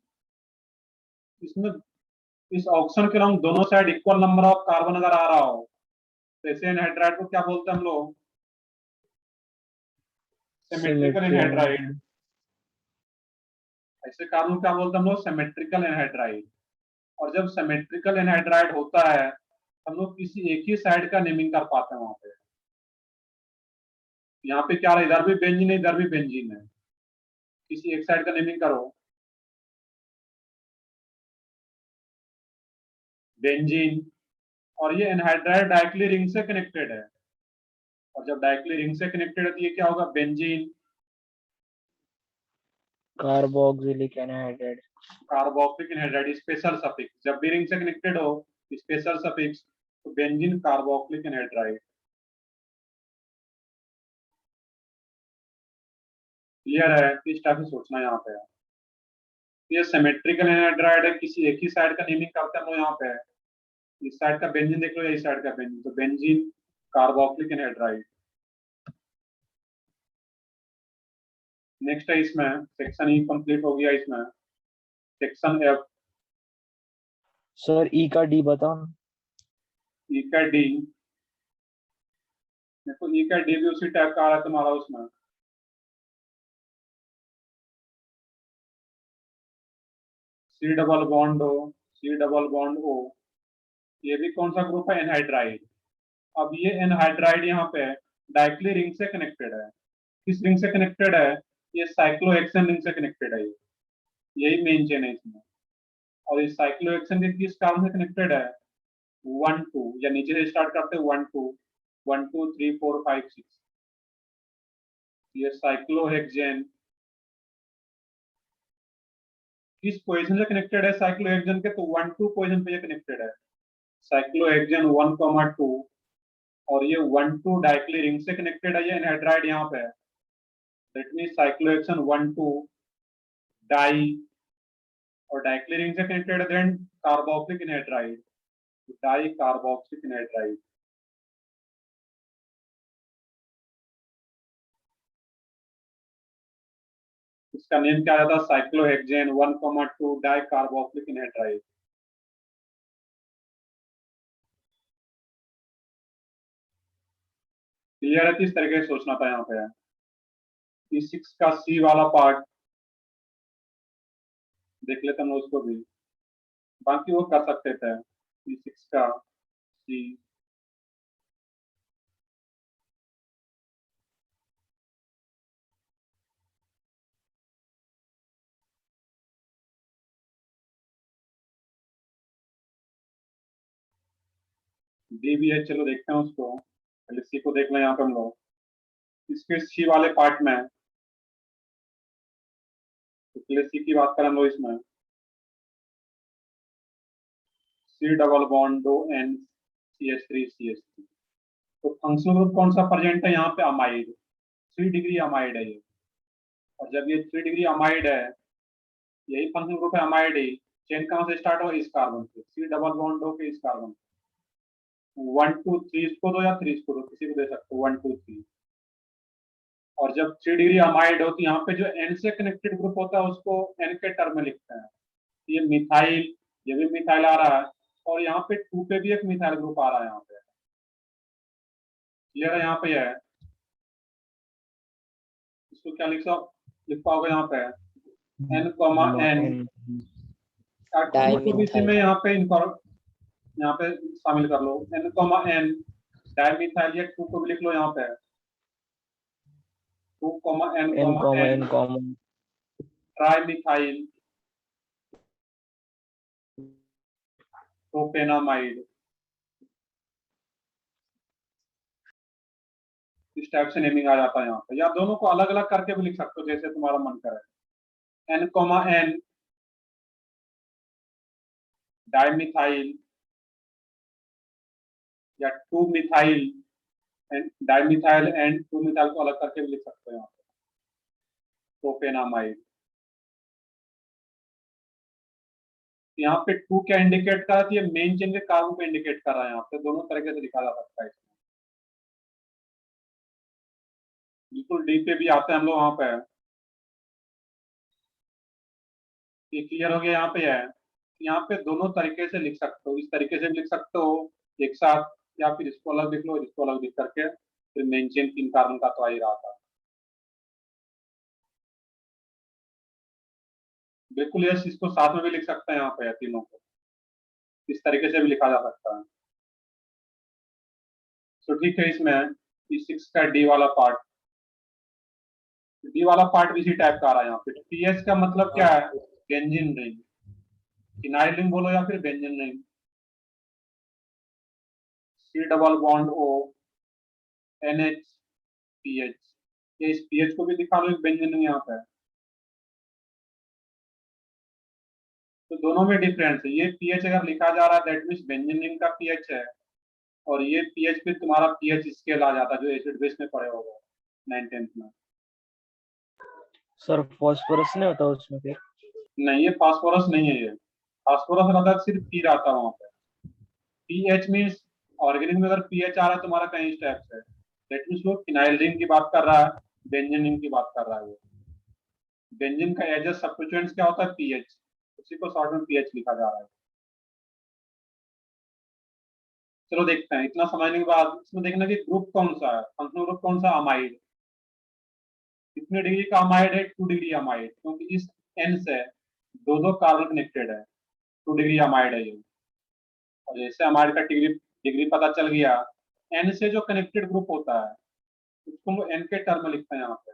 A: इसमें इस ऑक्सीजन के अराउंड दोनों side equal number of carbon अगर आ रहा हो तो ऐसे एनहाइड्राइड को क्या बोलते हैं हम लोग? Symmetrical anhydride. ऐसे कार्बन को क्या बोलते हैं हम लोग? Symmetrical anhydride. और जब सिमेट्रिकल एनहाइड्राइड होता है हम लोग किसी एक ही साइड का नेमिंग कर पाते हैं वहां पे। यहाँ पे क्या है, इधर भी बेंजीन है इधर भी बेंजीन है, किसी एक साइड का नेमिंग करो। बेंजीन, और ये एनहाइड्राइड डायरेक्टली रिंग से कनेक्टेड है, और जब डायरेक्टली रिंग से कनेक्टेड है तो ये क्या होगा? Benzene.
E: Carboxylic anhydride.
A: Carboxylic anhydride special suffix, जब भी रिंग से कनेक्टेड हो स्पेशल सफिक्स, तो बेंजीन कार्बोक्सिलिक एनहाइड्राइड। क्लियर है? इस टाइप से सोचना यहाँ पे है। ये सिमेट्रिकल एनहाइड्राइड है, किसी एक ही साइड का नेमिंग करते हैं हम लोग यहाँ पे। इस साइड का बेंजीन देख लो या इस साइड का बेंजीन, तो बेंजीन कार्बोक्सिलिक एनहाइड्राइड। नेक्स्ट है इसमें सेक्शन ई कंप्लीट हो गया। इसमें सेक्शन एफ।
E: सर ई का डी बताओ ना।
A: ई का डी, देखो ई का डी भी उसी टाइप का आ रहा है तुम्हारा उसमें। C double bond O, C double bond O, ये भी कौन सा ग्रुप है? एनहाइड्राइड। अब ये एनहाइड्राइड यहाँ पे डायरेक्टली रिंग से कनेक्टेड है। किस रिंग से कनेक्टेड है? ये साइक्लोहेक्सेन रिंग से कनेक्टेड है। यही मेन चेन है इसमें। और इस साइक्लोहेक्सेन के किस कार्बन से कनेक्टेड है? 1 2, या नीचे से स्टार्ट करते हैं 1 2 1 2 3 4 5 6। ये साइक्लोहेक्सेन किस पोजीशन से कनेक्टेड है? साइक्लोहेक्सेन के तो 1 2 पोजीशन पे ये कनेक्टेड है। साइक्लोहेक्सेन 1,2, और ये 1 2 डायरेक्टली रिंग से कनेक्टेड है। ये एनहाइड्राइड यहाँ पे है, दैट मींस साइक्लोहेक्सेन 1 2 डाई, और डायरेक्टली रिंग से कनेक्टेड है then carboxylic anhydride, di carboxylic anhydride. इसका नेम क्या रहता है? Cyclohexane 1,2 di carboxylic anhydride. Clear है? किस तरीके से सोचना था यहाँ पे। E6 का सी वाला पार्ट देख लेते हम उसको भी, बाकी वो कर सकते थे। E6 का सी, डी भी है, चलो देखते हैं उसको। पहले सी को देख लें यहाँ पे हम लोग। इसके सी वाले पार्ट में तो पहले सी की बात करें हम लोग। इसमें सी डबल बॉन्ड दो एन CH3 तो फंक्शनल ग्रुप कौन सा प्रेजेंट है यहाँ पे? अमाइड। 3 डिग्री अमाइड है ये। और जब ये 3 डिग्री अमाइड है, यही फंक्शनल ग्रुप है अमाइड ही। चेन कहाँ से स्टार्ट हो? इस कार्बन से, सी डबल बॉन्ड दो के इस कार्बन से। 1 2 3 इसको दो या 3 इसको दो, किसी को दे सकते हो 1 2 3। और जब 3 डिग्री अमाइड हो तो यहाँ पे जो एन से कनेक्टेड ग्रुप होता है उसको एन के टर्म में लिखते हैं। ये मिथाइल ये भी मिथाइल आ रहा है, और यहाँ पे 2 पे भी एक मिथाइल ग्रुप आ रहा है यहाँ पे। क्लियर है? यहाँ पे है, इसको क्या लिख पाओगे यहाँ पे N, N, टू को भी इसी में यहाँ पे यहाँ पे शामिल कर लो, N, N, डाइमिथाइल, या 2 को भी लिख लो यहाँ पे 2, N,
E: N कॉमन
A: ट्राइमिथाइल प्रोपेनामाइड। इस टाइप से नेमिंग आ जाता है यहाँ पे, या दोनों को अलग अलग करके भी लिख सकते हो जैसे तुम्हारा मन करे। N, N डाइमिथाइल, या 2 मिथाइल डाइमिथाइल एंड 2 मिथाइल को अलग करके भी लिख सकते हो यहाँ पे प्रोपेनामाइड। यहाँ पे 2 क्या इंडिकेट कर रहा है? ये मेन चेन के कार्बन को इंडिकेट कर रहा है, यहाँ पे दोनों तरीके से लिखा जा सकता है इसमें। बिल्कुल डी पे भी आते हैं हम लोग, वहां पे ये क्लियर हो गया। यहाँ पे है, यहाँ पे दोनों तरीके से लिख सकते हो, इस तरीके से भी लिख सकते हो एक साथ, या फिर इसको अलग लिख लो, इसको अलग लिख करके फिर मेन चेन 3 कार्बन का तो आ ही रहा था। बिल्कुल यस, इसको साथ में भी लिख सकते हैं यहाँ पे तीनों को, इस तरीके से भी लिखा जा सकता है। तो ठीक है, इसमें P6 का डी वाला पार्ट, डी वाला पार्ट भी इसी टाइप का आ रहा है यहाँ पे। पीएच का मतलब क्या है? बेंजीन रिंग, फिनाइल रिंग बोलो या फिर benzene ring. C double bond O NH PH, ये इस पीएच को भी दिखा लो, एक बेंजीन रिंग यहाँ पे। तो दोनों में डिफरेंस है, ये पीएच अगर लिखा जा रहा है दैट मीन्स बेंजीन रिंग का पीएच है, और ये पीएच फिर तुम्हारा पीएच स्केल आ जाता है जो एसिड बेस में पढ़े होगा 9th-10th में।
E: सर फॉस्फोरस नहीं होता उसमें फिर?
A: नहीं, ये फास्फोरस नहीं है, ये फास्फोरस रहता है, सिर्फ पी रहता है वहां पे। पीएच मीन्स ऑर्गेनिक में अगर पीएच आ रहा है तुम्हारा कहीं इस टाइप से, दैट मीन्स वो फिनाइल रिंग की बात कर रहा है, बेंजीन रिंग की बात कर रहा है। वो बेंजीन का एज ए सब्स्टिट्यूएंट क्या होता है? पीएच, उसी को शॉर्ट में पीएच लिखा जा रहा है। चलो देखते हैं, इतना समझने के बाद इसमें देखना कि ग्रुप कौन सा है, फंक्शनल ग्रुप कौन सा? अमाइड। कितने डिग्री का अमाइड है? 2 डिग्री अमाइड, क्योंकि इस एन से दो कार्बन कनेक्टेड है, 2 डिग्री अमाइड है ये। और जैसे अमाइड का डिग्री डिग्री पता चल गया, एन से जो कनेक्टेड ग्रुप होता है उसको हम एन के टर्म में लिखते हैं यहाँ पे।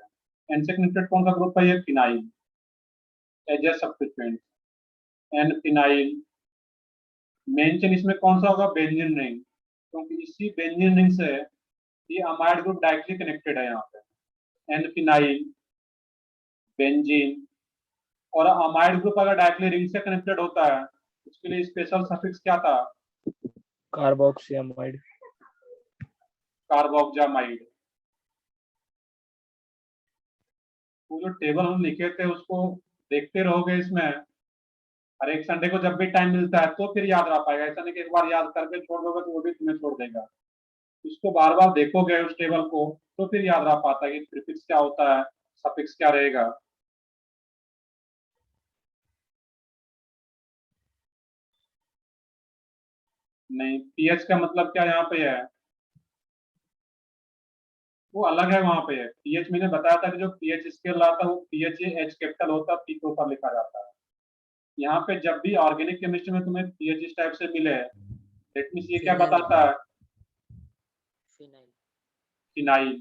A: एन से कनेक्टेड कौन सा ग्रुप है? ये phenyl, as a substituent N phenyl. Main chain इसमें कौन सा होगा? बेंजीन रिंग, क्योंकि इसी बेंजीन रिंग से ये अमाइड ग्रुप डायरेक्टली कनेक्टेड है यहाँ पे। एन फिनाइल, बेंजीन, और अमाइड ग्रुप अगर डायरेक्टली रिंग से कनेक्टेड होता है उसके लिए स्पेशल सफिक्स क्या था?
E: कार्बोक्सिलामाइड,
A: कार्बोक्जामाइड। वो जो टेबल हम लिखे थे उसको देखते रहोगे इसमें, हर एक संडे को जब भी टाइम मिलता है तो फिर याद रह पाएगा। ऐसा नहीं कि एक बार याद करके छोड़ दोगे तो वो भी तुम्हें छोड़ देगा। इसको बार बार देखोगे उस टेबल को तो फिर याद रह पाता है कि प्रीफिक्स क्या होता है, सफिक्स क्या रहेगा। नहीं, पीएच का मतलब क्या यहाँ पे है? वो अलग है, वहां पे है पीएच। मैंने बताया था कि जो पीएच स्केल रहा था वो पीएच एच कैपिटल होता है, पी के ऊपर लिखा जाता है। यहाँ पे जब भी ऑर्गेनिक केमिस्ट्री में तुम्हें पीएच इस टाइप से मिले, दैट मींस ये क्या बताता है? फिनाइल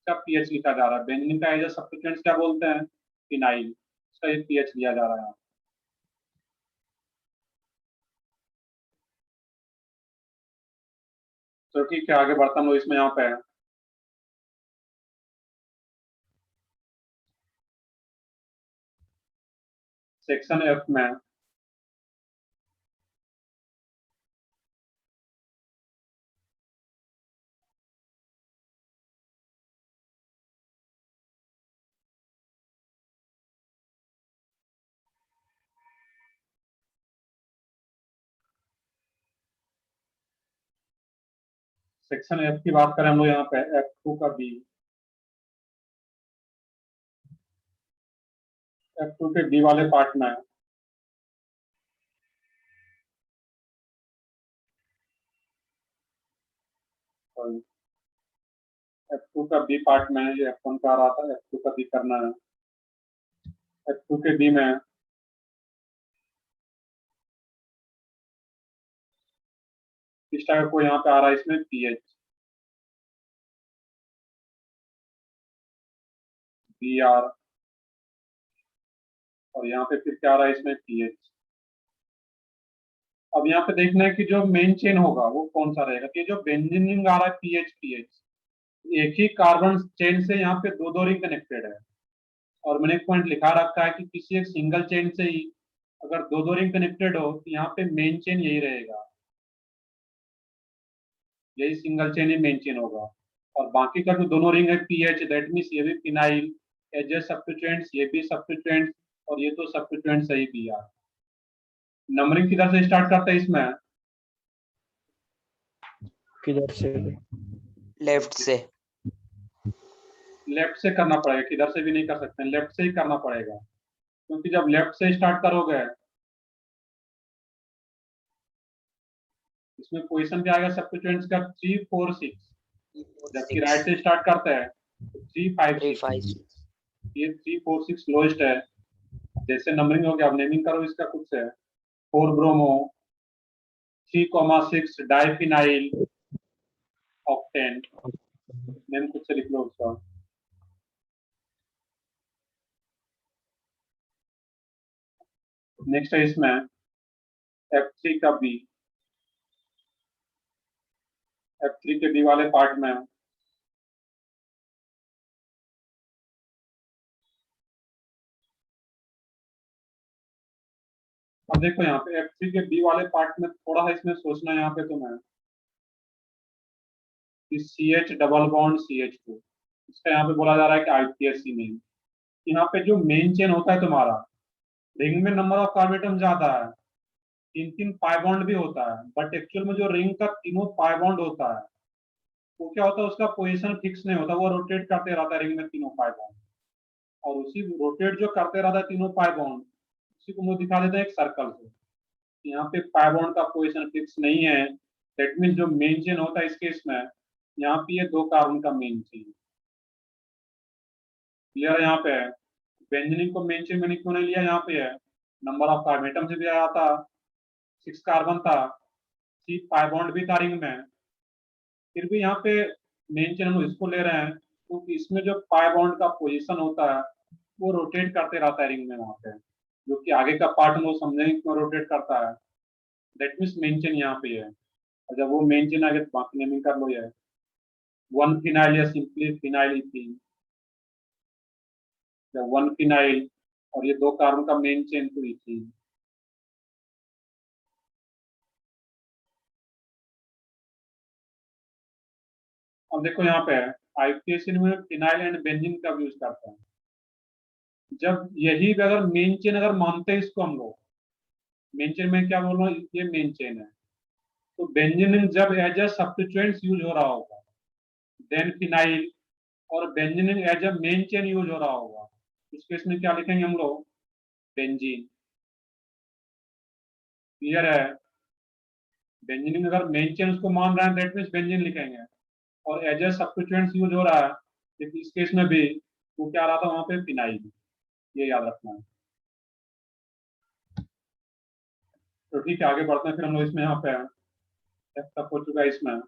A: का पीएच लिखा जा रहा है। बेंजीन का एज ए सब्स्टिट्यूएंट्स क्या बोलते हैं? फिनाइल, इसका एक पीएच लिया जा रहा है। तो ठीक है, आगे बढ़ता हूँ इसमें। यहाँ पे है सेक्शन एफ में सेक्शन एफ की बात करें हम लोग यहाँ पे F2 का बी, F2 के बी वाले पार्ट में सॉरी F2 का बी पार्ट में, ये F1 का आ रहा था, F2 का बी करना है। F2 के बी में इस टाइप को यहाँ पे आ रहा है, इसमें पीएच बी आर, और यहाँ पे फिर क्या आ रहा है, इसमें पीएच। अब यहाँ पे देखना है कि जो मेन चेन होगा वो कौन सा रहेगा। कि जो बेंजीन रिंग आ रहा है पीएच पीएच, एक ही कार्बन चेन से यहाँ पे दो दो रिंग कनेक्टेड है, और मैंने एक पॉइंट लिखा रखा है कि किसी एक सिंगल चेन से ही अगर दो दो रिंग कनेक्टेड हो तो यहाँ पे मेन चेन यही रहेगा, यही सिंगल चेन ही मेन चेन होगा। और बाकी का जो दोनों रिंग है पीएच, दैट मीन्स ये भी फिनाइल, एच सब्स्टिट्यूएंट्स, ये भी सब्स्टिट्यूएंट्स, और ये तो सब्स्टिट्यूएंट सही भी यार। नंबरिंग किधर से स्टार्ट करता है इसमें?
E: किधर से?
B: लेफ्ट से।
A: लेफ्ट से करना पड़ेगा, किधर से भी नहीं कर सकते, लेफ्ट से ही करना पड़ेगा, क्योंकि जब लेफ्ट से स्टार्ट करोगे इसमें पोजीशन क्या आएगा सब्स्टिट्यूएंट्स का 3 4 6, जबकि राइट से स्टार्ट करते हैं तो 3 5
B: 3
A: 6,
B: 5
A: ये 3 4 6 लोएस्ट है। जैसे नंबरिंग हो गया, अब नेमिंग करो इसका खुद से। 4 ब्रोमो, 3,6 डाइफिनाइल ऑक्टेन, नेम खुद से लिख लो उसका। नेक्स्ट है इसमें F3 का बी, F3 के बी वाले पार्ट में अब देखो यहाँ पे F3 के बी वाले पार्ट में थोड़ा है इसमें सोचना है यहाँ पे तुम्हें कि CH डबल बॉन्ड CH2, इसका यहाँ पे बोला जा रहा है कि IPSC नेम। यहाँ पे जो मेन चेन होता है तुम्हारा, रिंग में नंबर ऑफ कार्बन ज्यादा है, 3 3 पाई बॉन्ड भी होता है, बट एक्चुअल में जो रिंग का तीनों पाई बॉन्ड होता है वो क्या होता है, उसका पोजीशन फिक्स नहीं होता, वो रोटेट करते रहता है रिंग में तीनों पाई बॉन्ड, और उसी रोटेट जो करते रहता है तीनों पाई बॉन्ड, उसी को हम लोग दिखा देते हैं एक सर्कल से। यहाँ पे पाई बॉन्ड का पोजीशन फिक्स नहीं है, दैट मीन्स जो मेन चेन होता है इस केस में, यहाँ पे ये 2 कार्बन का मेन चेन। क्लियर है? यहाँ पे है बेंजीन को मेन चेन मैंने क्यों नहीं लिया, यहाँ पे है नंबर ऑफ कार्बन से भी आया था, 6 कार्बन था, 3 पाई बॉन्ड भी था रिंग में, फिर भी यहाँ पे मेन चेन हम इसको ले रहे हैं क्योंकि इसमें जो पाई बॉन्ड का पोजीशन होता है वो रोटेट करते रहता है रिंग में वहां पे, जो कि आगे का पार्ट हम लोग समझेंगे क्यों रोटेट करता है। दैट मीन्स मेन चेन यहाँ पे है, और जब वो मेन चेन आ गया तो बाकी नेमिंग कर लो। ये 1 फिनाइल या सिंपली फिनाइल इथीन, या 1 फिनाइल और ये 2 कार्बन का मेन चेन तो इथीन। अब देखो यहाँ पे IPSC में फिनाइल एंड बेंजीन का यूज करते हैं। जब यही अगर मेन चेन अगर मानते हैं इसको हम लोग, मेन चेन में क्या बोल रहा हूँ, ये मेन चेन है, तो बेंजीन जब एज अ सब्स्टिट्यूएंट्स यूज हो रहा होगा देन फिनाइल, और benzene as a main chain use हो रहा होगा, उस केस में क्या लिखेंगे हम लोग, बेंजीन। क्लियर है? बेंजीन अगर मेन चेन उसको मान रहे हैं दैट मीन्स बेंजीन लिखेंगे, और एज अ सब्स्टिट्यूएंट्स यूज हो रहा है लेकिन इस केस में भी वो क्या आ रहा था वहां पे, फिनाइल, ये याद रखना है। तो ठीक है, आगे बढ़ते हैं फिर हम लोग इसमें। यहाँ पे तक हो चुका है इसमें।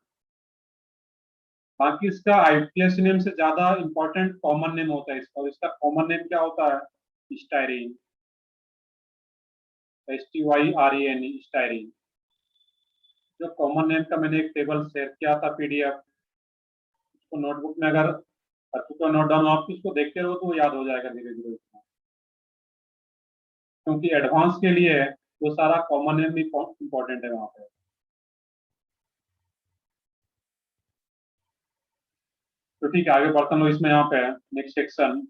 A: बाकी इसका IPSC नेम से ज्यादा इंपॉर्टेंट कॉमन नेम होता है इसका, और इसका कॉमन नेम क्या होता है, स्टाइरीन, STYREN, स्टाइरीन। जो कॉमन नेम का मैंने एक टेबल शेयर किया था PDF, उसको नोटबुक में अगर कर चुके हो नोट डाउन, आप उसको देखते रहो तो वो याद हो जाएगा धीरे धीरे, क्योंकि एडवांस के लिए वो सारा कॉमन नेम भी इंपॉर्टेंट है वहां पे। तो ठीक है, आगे बढ़ते हैं लोग इसमें। यहाँ पे नेक्स्ट सेक्शन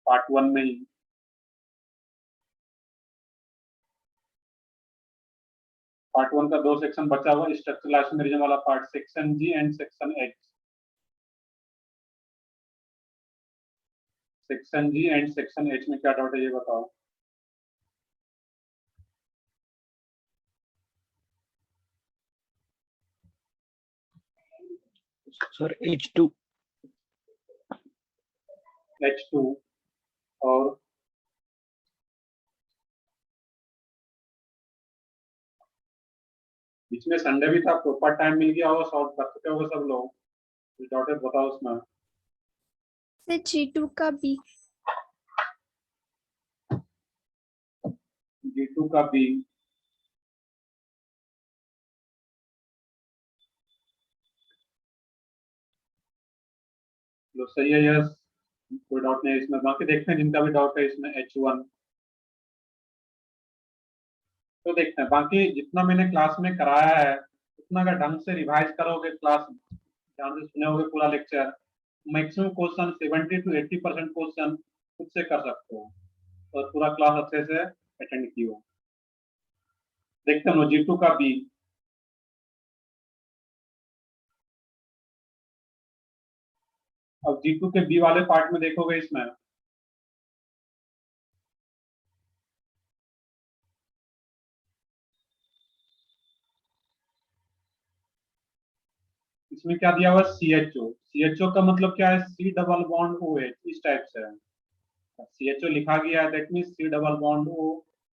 A: पार्ट 1 में ही पार्ट 1 का 2 सेक्शन बचा हुआ, स्ट्रक्चरल आइसोमेरिज्म वाला part, section G and section H। Section G and section H में क्या डाउट है ये बताओ।
E: सर H2
A: H2 और बीच में संडे भी था, प्रॉपर टाइम मिल गया होगा, सॉल्व कर चुके होगे सब लोग। डॉटेड बताओ उसमें।
C: से G2 का B।
A: G2 का B। लो सही है, यस, कोई डाउट नहीं है इसमें। बाकी देखते हैं जिनका भी डाउट है इसमें H1। तो देखते हैं बाकी जितना मैंने क्लास में कराया है उतना अगर ढंग से रिवाइज करोगे, क्लास ध्यान से सुने होगे पूरा lecture, maximum question 70 to 80% question खुद से कर सकते हो और पूरा क्लास अच्छे से अटेंड कियो। देखते हैं G2 का B। अब G2 के B वाले पार्ट में देखोगे इसमें इसमें क्या दिया हुआ है, CHO। CHO का मतलब क्या है, C डबल बॉन्ड OH, इस टाइप से है। CHO लिखा गया है, that means C double bond O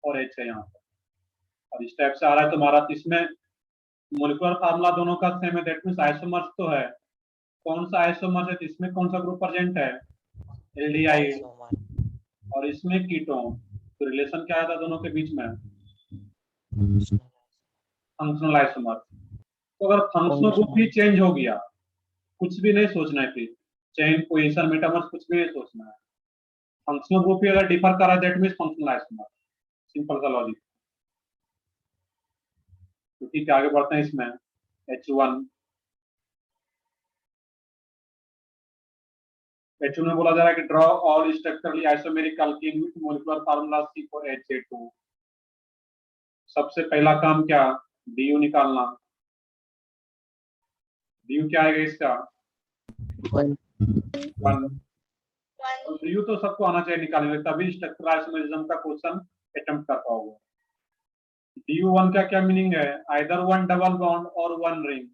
A: और H है यहाँ पर, और इस टाइप से आ रहा है तुम्हारा। तो इसमें मोलिकुलर फार्मूला दोनों का सेम है, दैट मीन्स आइसोमर्स तो है। कौन सा आइसोमर्स है, इसमें कौन सा ग्रुप प्रेजेंट है, एल्डिहाइड,
B: Isomer.
A: और इसमें कीटोन। तो रिलेशन क्या आता है दोनों के बीच में, फंक्शनल आइसोमर। तो अगर फंक्शनल ग्रुप ही चेंज हो गया, कुछ भी नहीं सोचना है, फिर चेन पोजीशन मेटामर्स कुछ भी नहीं सोचना है। फंक्शनल ग्रुप ही अगर डिफर कर रहा है, that means functional isomer. Simple सा लॉजिक। तो ठीक है, आगे बढ़ते हैं इसमें। H1 में बोला जा रहा है कि draw all structurally isomeric alkyne with molecular formula C4H2। सबसे पहला काम क्या, DU निकालना। DU क्या आएगा इसका, 1। तो DU तो सबको आना चाहिए निकालने, तभी स्ट्रक्चरल आइसोमेरिज्म का क्वेश्चन अटेम्प्ट कर पाओगे। DU1 का क्या मीनिंग है, आइदर वन डबल बॉन्ड और वन रिंग।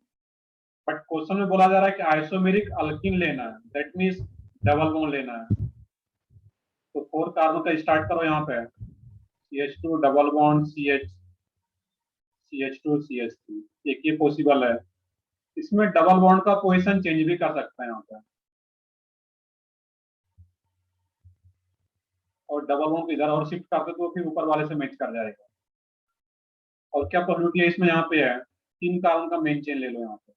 A: बट क्वेश्चन में बोला जा रहा है कि आइसोमेरिक अल्कीन लेना है, दैट मींस डबल बॉन्ड लेना है। तो 4 कार्बन का स्टार्ट करो यहाँ पे, CH2 double bond CH, CH2 CH3, एक ये पॉसिबल है। इसमें डबल बॉन्ड का पोजीशन चेंज भी कर सकते हैं यहाँ पे, और डबल बॉन्ड इधर और शिफ्ट करते तो फिर ऊपर वाले से मैच कर जाएगा। और क्या प्रोबेबिलिटी है इसमें, यहाँ पे है 3 कार्बन का मेन चेन ले लो यहाँ पे,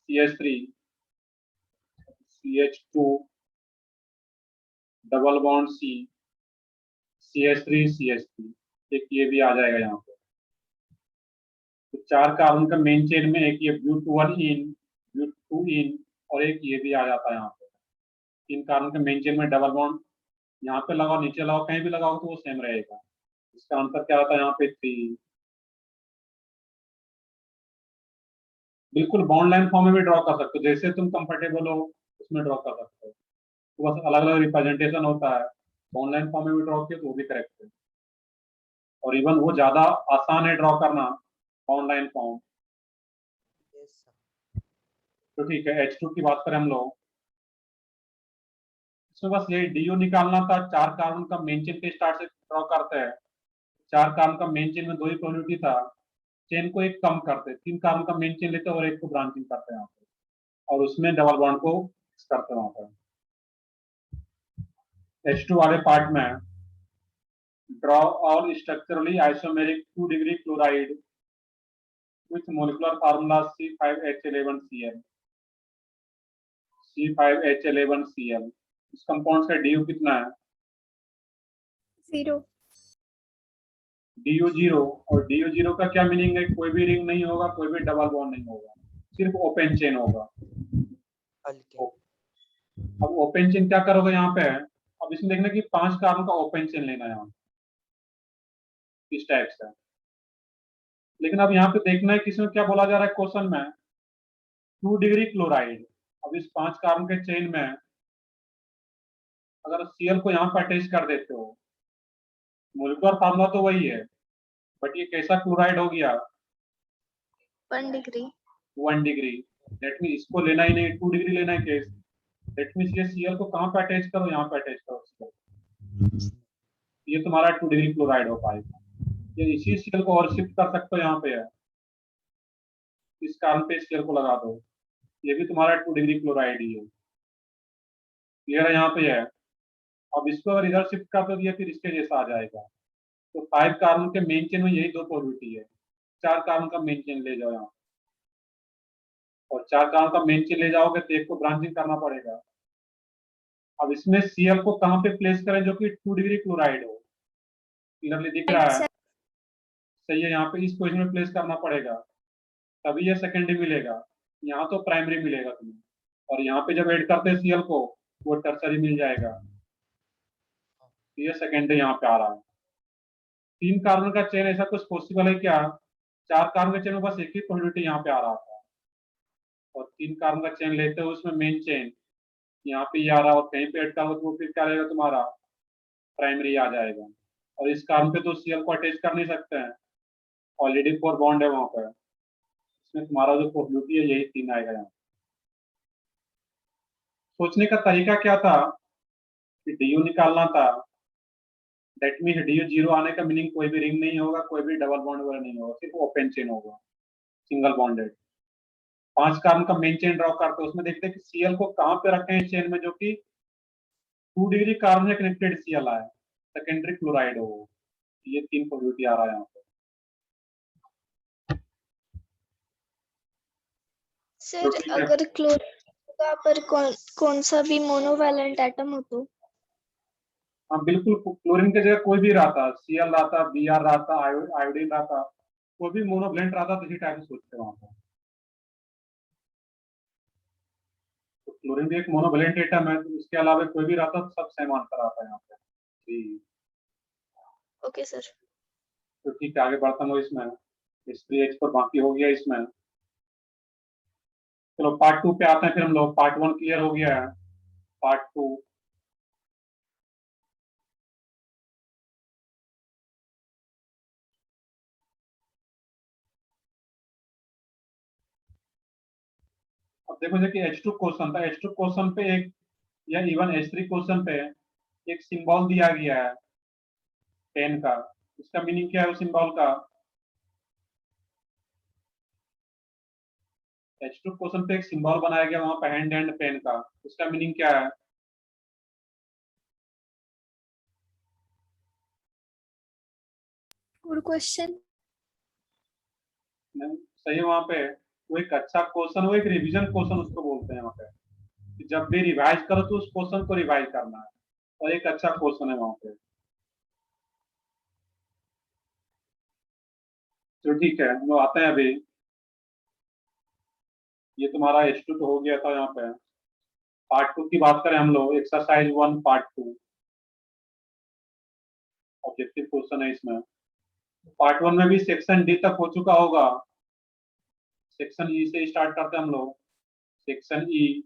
A: CH3 CH2 double bond C, CH3 CH3, एक ये भी आ जाएगा यहाँ पे। तो 4 कार्बन का मेन चेन में एक ये But1 इन, But2 इन, और एक ये भी आ जाता है यहाँ पे। 3 कार्बन के मेन चेन में डबल बॉन्ड यहाँ पे लगाओ, नीचे लगाओ, कहीं भी लगाओ तो वो सेम रहेगा। इसका आंसर क्या आता है यहाँ पे 3। बिल्कुल बॉन्ड लाइन फॉर्म में भी ड्रॉ कर सकते हो, जैसे तुम कंफर्टेबल हो उसमें ड्रॉ कर सकते हो। तो बस अलग अलग रिप्रेजेंटेशन होता है, बॉन्ड लाइन फॉर्म में भी ड्रॉ किया तो वो भी करेक्ट है, और इवन वो ज्यादा आसान है ड्रॉ करना, bond line form.
B: Yes, sir.
A: तो ठीक है, H2 की बात करें हम लोग, इसमें बस ये DU निकालना था। 4 कार्बन का मेन चेन के स्टार्ट से ड्रॉ करते हैं। 4 कार्बन का मेन चेन में 2 ही प्रोबेबिलिटी था, चेन को एक कम करते, 3 कार्बन का मेन चेन लेते और एक को ब्रांचिंग करते हैं यहाँ पे, और उसमें डबल बॉन्ड को फिक्स करते हैं वहां पर। H2 वाले पार्ट में draw all structurally isomeric 2 degree chloride with molecular formula C5H11Cl, C5H11Cl। इस कंपाउंड का DU कितना है,
C: 0।
A: DU 0। और DU 0 का क्या मीनिंग है, कोई भी रिंग नहीं होगा, कोई भी डबल बॉन्ड नहीं होगा, सिर्फ ओपन चेन होगा।
B: Alkane.
A: अब ओपन चेन क्या करोगे यहाँ पे, अब इसमें देखना कि 5 कार्बन का ओपन चेन लेना है यहाँ इस टाइप से। लेकिन अब यहाँ पे देखना है कि इसमें क्या बोला जा रहा है क्वेश्चन में, 2 डिग्री क्लोराइड। अब इस 5 कार्बन के चेन में अगर Cl को यहाँ पर अटैच कर देते हो, मोलिकुलर फार्मूला तो वही है, बट ये कैसा क्लोराइड हो गया,
D: 1 degree.
A: 1 डिग्री। लेट मी इसको लेना ही नहीं, 2 डिग्री लेना है केस। लेट मी ये Cl को कहाँ पे अटैच करो, यहाँ पे अटैच करो Cl। ये तुम्हारा 2 डिग्री क्लोराइड हो पाएगा। ये इसी Cl को और शिफ्ट कर सकते हो, यहाँ पे है, इस कारण पे Cl को लगा दो, ये भी तुम्हारा 2 डिग्री क्लोराइड ही है। क्लियर है, यहाँ पे है। अब इसको अगर इधर शिफ्ट कर दो, ये फिर इसके जैसा आ जाएगा। तो 5 कार्बन के मेन चेन में यही 2 पॉजिटिविटी है। 4 कार्बन का मेन चेन ले जाओ यहाँ, और 4 कार्बन का मेन चेन ले जाओगे तो एक को ब्रांचिंग करना पड़ेगा। अब इसमें Cl को कहाँ पे प्लेस करें जो कि 2 डिग्री क्लोराइड हो, क्लियरली दिख रहा है, सही है। यहाँ पे इस पोजिशन में प्लेस करना पड़ेगा, तभी ये सेकेंडरी मिलेगा। यहाँ तो प्राइमरी मिलेगा तुम्हें, और यहाँ पे जब ऐड करते हैं Cl को, वो टर्सरी मिल जाएगा। ये सेकेंडरी यहाँ पे आ रहा है। 3 कार्बन का चेन ऐसा कुछ पॉसिबल है क्या? 4 कार्बन के चेन में बस एक ही पॉजिटिविटी यहाँ पे आ रहा था, और 3 कार्बन का चेन लेते हो उसमें मेन चेन यहाँ पे ही आ रहा है, और कहीं पे ऐड करोगे तो वो फिर क्या रहेगा तुम्हारा, प्राइमरी आ जाएगा। और इस कार्बन पे तो Cl को अटैच कर नहीं सकते हैं, ऑलरेडी 4 बॉन्ड है वहां पर। इसमें तुम्हारा जो पॉसिबिलिटी है यही 3 आएगा। यहाँ सोचने का तरीका क्या था कि DU निकालना था। दैट मीन DU 0 आने का मीनिंग कोई भी रिंग नहीं होगा, कोई भी डबल बॉन्ड वगैरह नहीं होगा, सिर्फ ओपन चेन होगा, सिंगल बॉन्डेड। 5 कार्बन का मेन चेन ड्रॉ करते हैं, उसमें देखते हैं कि Cl को कहाँ पे रखें इस चेन में जो कि 2 डिग्री कार्बन से कनेक्टेड Cl आए, सेकेंडरी क्लोराइड हो। ये 3 पॉजिटिविटी आ रहा है यहाँ पे।
D: सर
A: तो ठीक है।
D: अगर क्लोरीन पर कौन सा भी मोनोवैलेंट एटम हो तो?
A: हाँ बिल्कुल, क्लोरीन की जगह कोई भी रहता, Cl रहता, Br रहता, आयोडीन रहता, कोई भी मोनोवैलेंट रहता तो इसी टाइप से सोचते वहां पर। तो क्लोरीन भी एक मोनोवैलेंट एटम है, तो इसके अलावा कोई भी रहता तो सब सेम आंसर आता है यहाँ पे जी।
D: Okay sir.
A: तो ठीक है, आगे बढ़ता हूँ इसमें। हिस्ट्री एक्सपर बाकी हो गया इसमें। चलो पार्ट 2 पे आते हैं फिर हम लोग। पार्ट 1 क्लियर हो गया है, पार्ट 2। अब देखो जो कि H2 क्वेश्चन था, H2 क्वेश्चन पे एक, या इवन H3 क्वेश्चन पे एक सिंबल दिया गया है पेन का। इसका मीनिंग क्या है उस सिंबल का? H2 क्वेश्चन पे एक सिंबल बनाया गया वहां पे हैंड एंड पेन का, उसका मीनिंग क्या है?
C: Good question.
A: सही है वहां पे। वो एक अच्छा क्वेश्चन, वो एक रिवीजन क्वेश्चन उसको बोलते हैं वहां पे, कि जब भी रिवाइज करो तो उस क्वेश्चन को रिवाइज करना है, और एक अच्छा क्वेश्चन है वहां पे। तो ठीक है, हम लोग आते हैं अभी। ये तुम्हारा H2 तो हो गया था यहाँ पे। पार्ट 2 की बात करें हम लोग, एक्सरसाइज 1 पार्ट 2, ऑब्जेक्टिव क्वेश्चन है इसमें। पार्ट 1 में भी सेक्शन डी तक हो चुका होगा। सेक्शन ई से स्टार्ट करते हैं हम लोग। सेक्शन ई,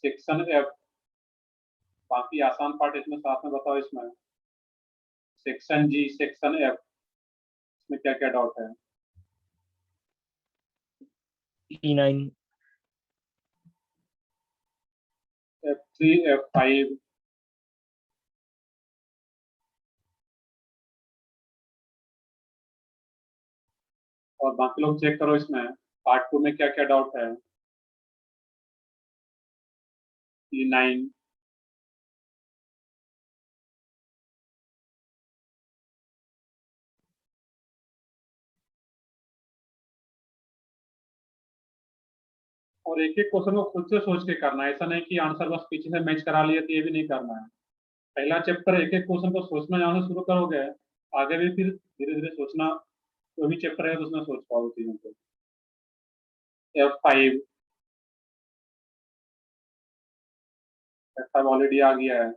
A: सेक्शन एफ, बाकी आसान पार्ट इसमें साथ में बताओ इसमें। सेक्शन जी, सेक्शन एफ, इसमें क्या क्या डाउट है?
E: E9,
A: F3, F5, और बाकी लोग चेक करो इसमें पार्ट 2 में क्या क्या डाउट है। E9, और एक एक क्वेश्चन को खुद से सोच के करना है, ऐसा नहीं कि आंसर बस पीछे से मैच करा लिया, तो ये भी नहीं करना है। पहला चैप्टर एक एक क्वेश्चन को सोचना जहाँ से शुरू करोगे, आगे भी फिर धीरे धीरे सोचना, कोई भी चैप्टर है तो उसमें सोच पाओ चीजों को। F5, F5 ऑलरेडी आ गया है,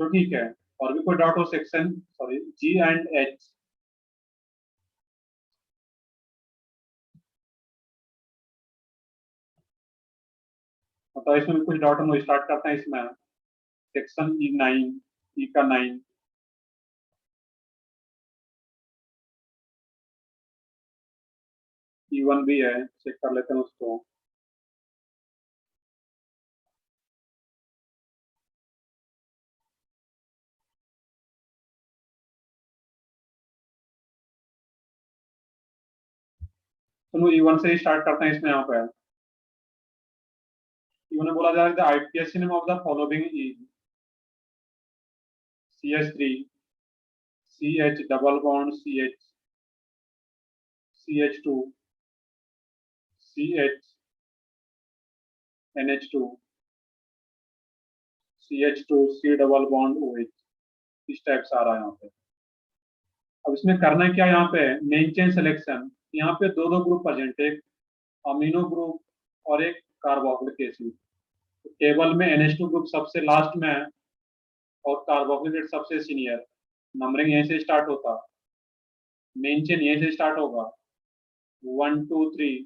A: तो ठीक है। और भी कोई डाउट हो section, sorry, G and H? मतलब इसमें भी कुछ डाउट हम लोग स्टार्ट करते हैं इसमें। सेक्शन E9, ई का 9, E1 भी है, चेक कर लेते हैं उसको। चलो E1 से ही स्टार्ट करते हैं। इसमें यहाँ पे E1 में बोला जा रहा है the IPSC name of the following is CH3 CH double bond CH CH2 CH NH2 CH2 C double bond OH, इस टाइप से आ रहा है यहाँ पे। अब इसमें करना है क्या, यहाँ पे मेन चेन सिलेक्शन। यहाँ पे दो दो ग्रुप प्रेजेंट, एक अमीनो ग्रुप और एक कार्बोक्सिलिक एसिड। तो टेबल में NH2 ग्रुप सबसे लास्ट में है और कार्बोक्सिलिक एसिड सबसे सीनियर। नंबरिंग यहीं से स्टार्ट होता, मेन चेन यहीं से स्टार्ट होगा। 1 2 3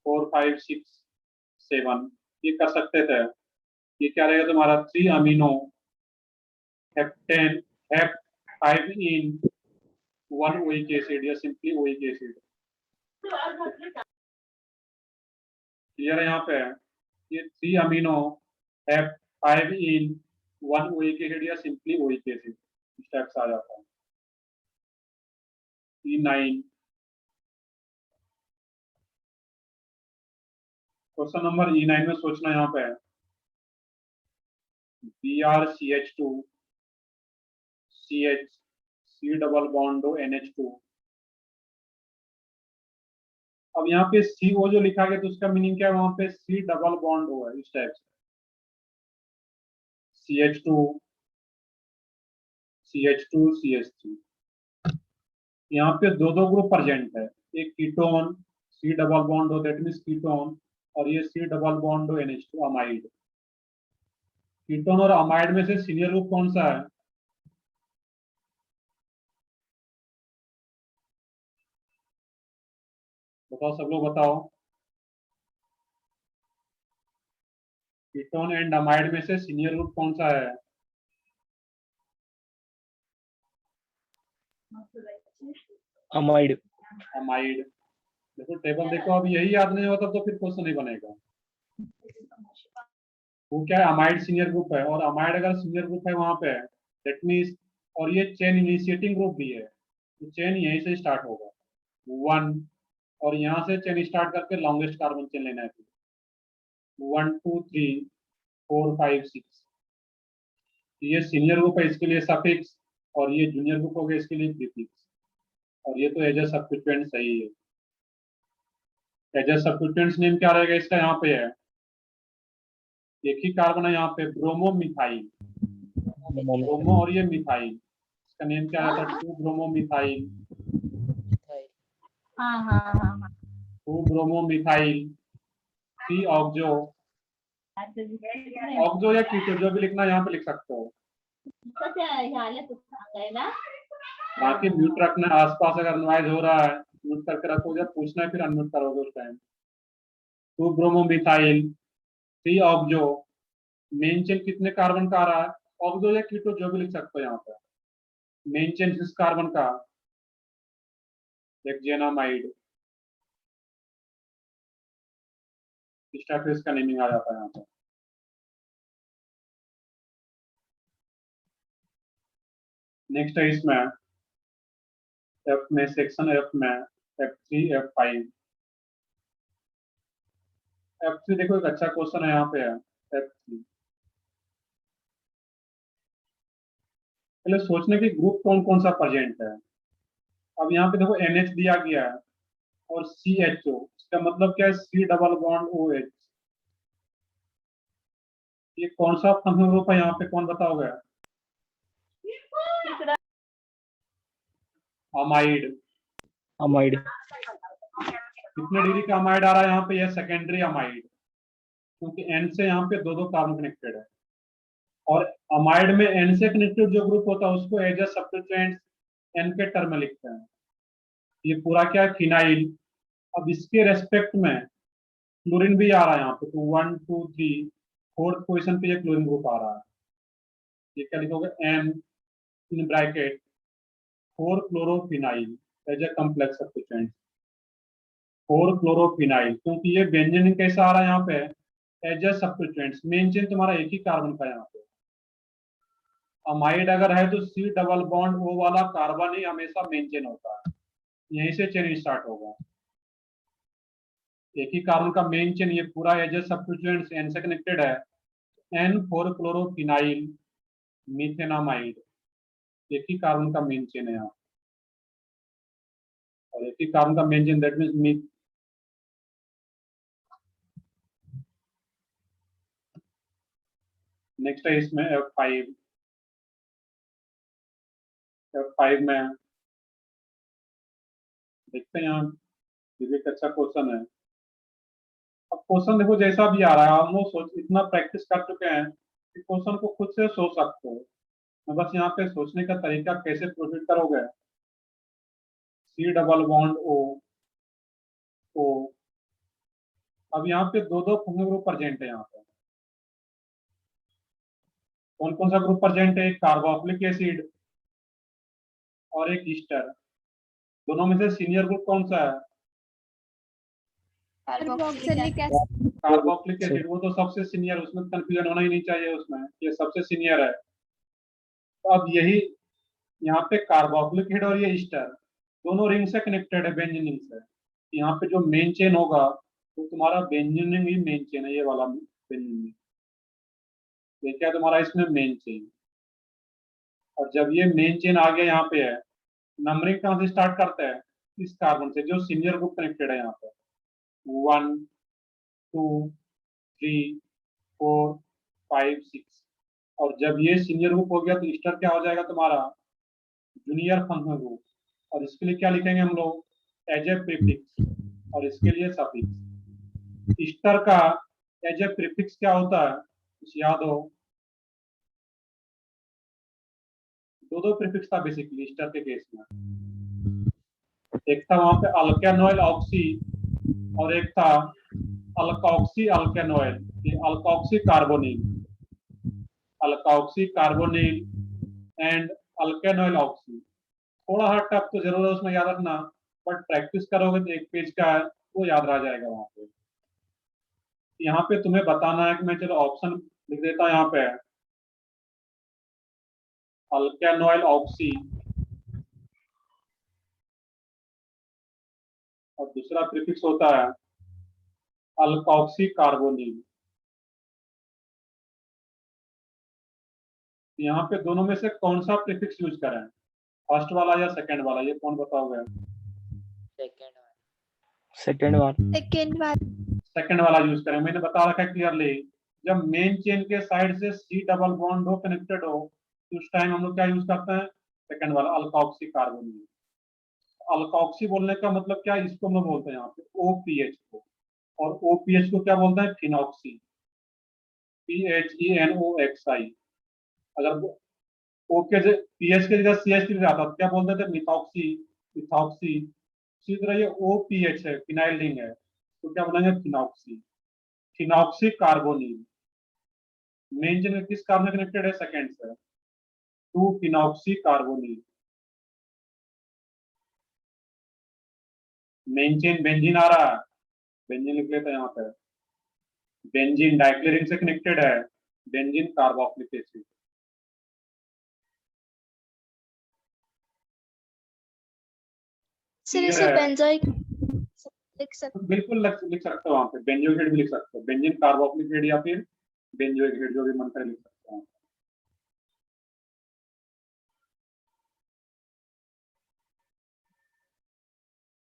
A: 4 5 6 7, ये कर सकते थे। ये क्या रहेगा तुम्हारा 3 अमीनो हेप्टेन हेप 5 इन 1 ओइक एसिड या सिंपली ओइक एसिड। क्लियर है यहाँ पे? ये 3 अमीनो हेप 5 इन 1 ओइक एसिड या सिंपली ओइक एसिड, इस टाइप से आ जाता है। E9 क्वेश्चन नंबर E9 में सोचना यहाँ पे BrCH2 CH C double bond NH2। अब यहाँ पे CO जो लिखा गया तो उसका मीनिंग क्या है, वहां पे C डबल बॉन्ड O है, इस टाइप से। CH2 CH2 CH3, यहाँ पे दो दो ग्रुप प्रेजेंट है, एक ketone C double bond O, that means ketone, और ये C double bond O NH2 amide. Ketone और अमाइड में से सीनियर ग्रुप कौन सा है? बताओ, सब लोग बताओ। कीटोन एंड अमाइड में से सीनियर ग्रुप कौन सा है?
E: अमाइड।
A: अमाइड। देखो टेबल देखो, अब यही याद नहीं होता तो फिर क्वेश्चन नहीं बनेगा। वो क्या है, अमाइड सीनियर ग्रुप है, और अमाइड अगर सीनियर ग्रुप है वहां पे, दैट मीन्स, और ये चेन इनिशिएटिंग ग्रुप भी है, तो चेन यहीं से स्टार्ट होगा 1, और यहाँ से चेन स्टार्ट करके लॉन्गेस्ट कार्बन चेन लेना है। 1 2 3 4 5 6, ये सीनियर ग्रुप है, इसके लिए सफिक्स, और ये जूनियर ग्रुप हो गया, इसके लिए प्रीफिक्स। और ये तो एज ए सब्स्टिट्यूएंट सही है। एज ए सब्स्टिट्यूएंट नेम क्या रहेगा इसका, यहाँ पे है एक ही कार्बन है यहाँ पे, ब्रोमोमिथाइल। ब्रोमो और ये मिथाइल, इसका नेम क्या रहता है, 2 ब्रोमोमिथाइल।
B: हाँ
A: 2 ब्रोमोमिथाइल 3 ऑक्सो। ऑक्सो या कीटो जो भी लिखना यहाँ पे लिख सकते हो। बाकी म्यूट रखना, आसपास अगर नॉइज हो रहा है म्यूट करके रखो, जब पूछना है फिर अनम्यूट करोगे उस टाइम। 2 ब्रोमोमिथाइल 3 ऑक्सो। मेन चेन कितने कार्बन का आ रहा है, ऑक्सो या कीटो जो भी लिख सकते हो यहाँ पे। मेन चेन किस कार्बन का, हेक्सेनामाइड, इस टाइप से इसका नेमिंग आ जाता है यहाँ पे। नेक्स्ट है इसमें एफ में, सेक्शन एफ में F3 F5। F3 देखो एक अच्छा क्वेश्चन है यहाँ पे है F3। पहले सोचने की ग्रुप कौन कौन सा प्रेजेंट है। अब यहाँ पे देखो NH दिया गया है और CHO, इसका मतलब क्या है, C डबल बॉन्ड OH। ये कौन सा फंक्शनल ग्रुप है यहाँ पे, कौन बताओगे? अमाइड।
E: अमाइड।
A: कितने डिग्री का अमाइड आ रहा है यहाँ पे, यह सेकेंडरी अमाइड, क्योंकि N से यहाँ पे दो दो कार्बन कनेक्टेड है। और अमाइड में N से कनेक्टेड जो ग्रुप होता है उसको एज ए सब्स्टिट्यूएंट N के टर्म में लिखते हैं। ये पूरा क्या है, फिनाइल। अब इसके रेस्पेक्ट में क्लोरीन भी आ रहा है यहाँ पे, तो 1 2 3 4th पोजीशन पे ये क्लोरीन ग्रुप आ रहा है। ये क्या लिखोगे, N in bracket 4 chlorophenyl as a complex substituent. 4 chlorophenyl, क्योंकि ये बेंजीन कैसा आ रहा है यहाँ पे as a substituents, main chain तुम्हारा एक ही कार्बन का यहाँ पे। अमाइड अगर है तो सी डबल बॉन्ड ओ वाला कार्बन ही हमेशा मेन चेन होता है, यहीं से चेन स्टार्ट होगा। एक ही कार्बन का मेन चेन ये पूरा एज ए सब्स्टिट्यूएंट्स एन से कनेक्टेड है, एन 4 क्लोरोफिनाइल मीथेनामाइड, एक ही कार्बन का मेन चेन है यहाँ, और एक ही कार्बन का main chain that means next है इसमें F5 में देखते हैं यहाँ, ये भी एक अच्छा क्वेश्चन है। अब क्वेश्चन देखो जैसा भी आ रहा है, हम लोग सोच इतना प्रैक्टिस कर चुके हैं कि क्वेश्चन को खुद से सोच सकते हो। मैं बस यहाँ पे सोचने का तरीका कैसे प्रोसीड करोगे, सी डबल बॉन्ड ओ ओ, अब यहाँ पे दो दो फंक्शनल ग्रुप प्रेजेंट है यहाँ पे। कौन कौन सा ग्रुप प्रेजेंट है, एक कार्बोक्सिलिक एसिड और एक ईस्टर। दोनों में से सीनियर ग्रुप कौन सा है,
C: कार्बोक्सिलिक एसिड।
A: कार्बोक्सिलिक एसिड, वो तो सबसे सीनियर, उसमें कंफ्यूजन होना ही नहीं चाहिए, उसमें ये सबसे सीनियर है। तो अब यही यहाँ पे कार्बोक्सिलिक एसिड और ये ईस्टर दोनों रिंग से कनेक्टेड है बेंजीन रिंग से। यहाँ पे जो मेन चेन होगा तो तुम्हारा बेंजीन रिंग ही मेन चेन है, ये वाला बेंजीन रिंग, ये क्या तुम्हारा इसमें मेन चेन। और जब ये मेन चेन आ गया यहाँ पे है, नंबरिंग कहाँ से स्टार्ट करते हैं, इस कार्बन से जो सीनियर ग्रुप कनेक्टेड है यहाँ पे, 1 2 3 4 5 6, और जब ये सीनियर ग्रुप हो गया तो ईस्टर क्या हो जाएगा तुम्हारा, जूनियर फंक्शनल ग्रुप। और इसके लिए क्या लिखेंगे हम लोग, एज ए प्रीफिक्स, और इसके लिए सफिक्स। ईस्टर का एज ए प्रीफिक्स क्या होता है, कुछ याद हो, दो दो प्रीफिक्स था बेसिकली ईस्टर के केस में, एक था वहां पे अल्केनॉइल ऑक्सी और एक था अल्कोक्सी अल्केनॉइल, ये alkoxy carbonyl, alkoxy carbonyl and alkanoyl oxy. थोड़ा सा टफ तो जरूर है उसमें, याद रखना, बट प्रैक्टिस करोगे तो एक पेज का है वो याद रह जाएगा वहां पे। यहाँ पे तुम्हें बताना है कि मैं चलो ऑप्शन लिख देता हूँ यहाँ पे, अल्केनॉइल ऑक्सी और दूसरा प्रीफिक्स होता है अल्कोक्सी कार्बोनिल। यहाँ पे दोनों में से कौन सा प्रीफिक्स यूज करें, फर्स्ट वाला या सेकंड वाला, ये कौन बताओगे,
B: सेकंड वन,
E: सेकंड वाला।
A: सेकंड वाला यूज करें। मैंने बता रखा है क्लियरली, जब मेन चेन के साइड से सी डबल बॉन्ड हो कनेक्टेड हो तो उस टाइम हम लोग क्या यूज करते हैं, सेकंड वाला अल्कोक्सी कार्बोनिल। अल्कोक्सी बोलने का मतलब क्या है, इसको हम लोग बोलते हैं यहाँ पे OPH को, और OPH को क्या बोलते हैं, फिनॉक्सी, PHENOXI। अगर O के पीएच के जगह CH आता तो क्या बोलते थे, मिथॉक्सी, मिथॉक्सी। इसी तरह ये OPH है, फिनाइल रिंग है, तो क्या बोलेंगे, phenoxy, phenoxy carbonyl. Main chain किस कार्बन कनेक्टेड है, सेकंड से, 2 phenoxy carbonyl. Main chain benzene आ रहा है, बेंजीन लिख लेते हैं यहाँ पे, बेंजीन डाइक्लोरिन रिंग से कनेक्टेड है, बेंजीन कार्बोक्सिलिक एसिड।
D: सर इसे बेंजोइक लिख सकते,
A: बिल्कुल लिख सकते हो वहां पे, बेंजोइक एसिड भी लिख सकते हो, बेंजीन कार्बोक्सिलिक एसिड या फिर बेंजोइक एसिड, जो भी मन करे लिख सकते हो।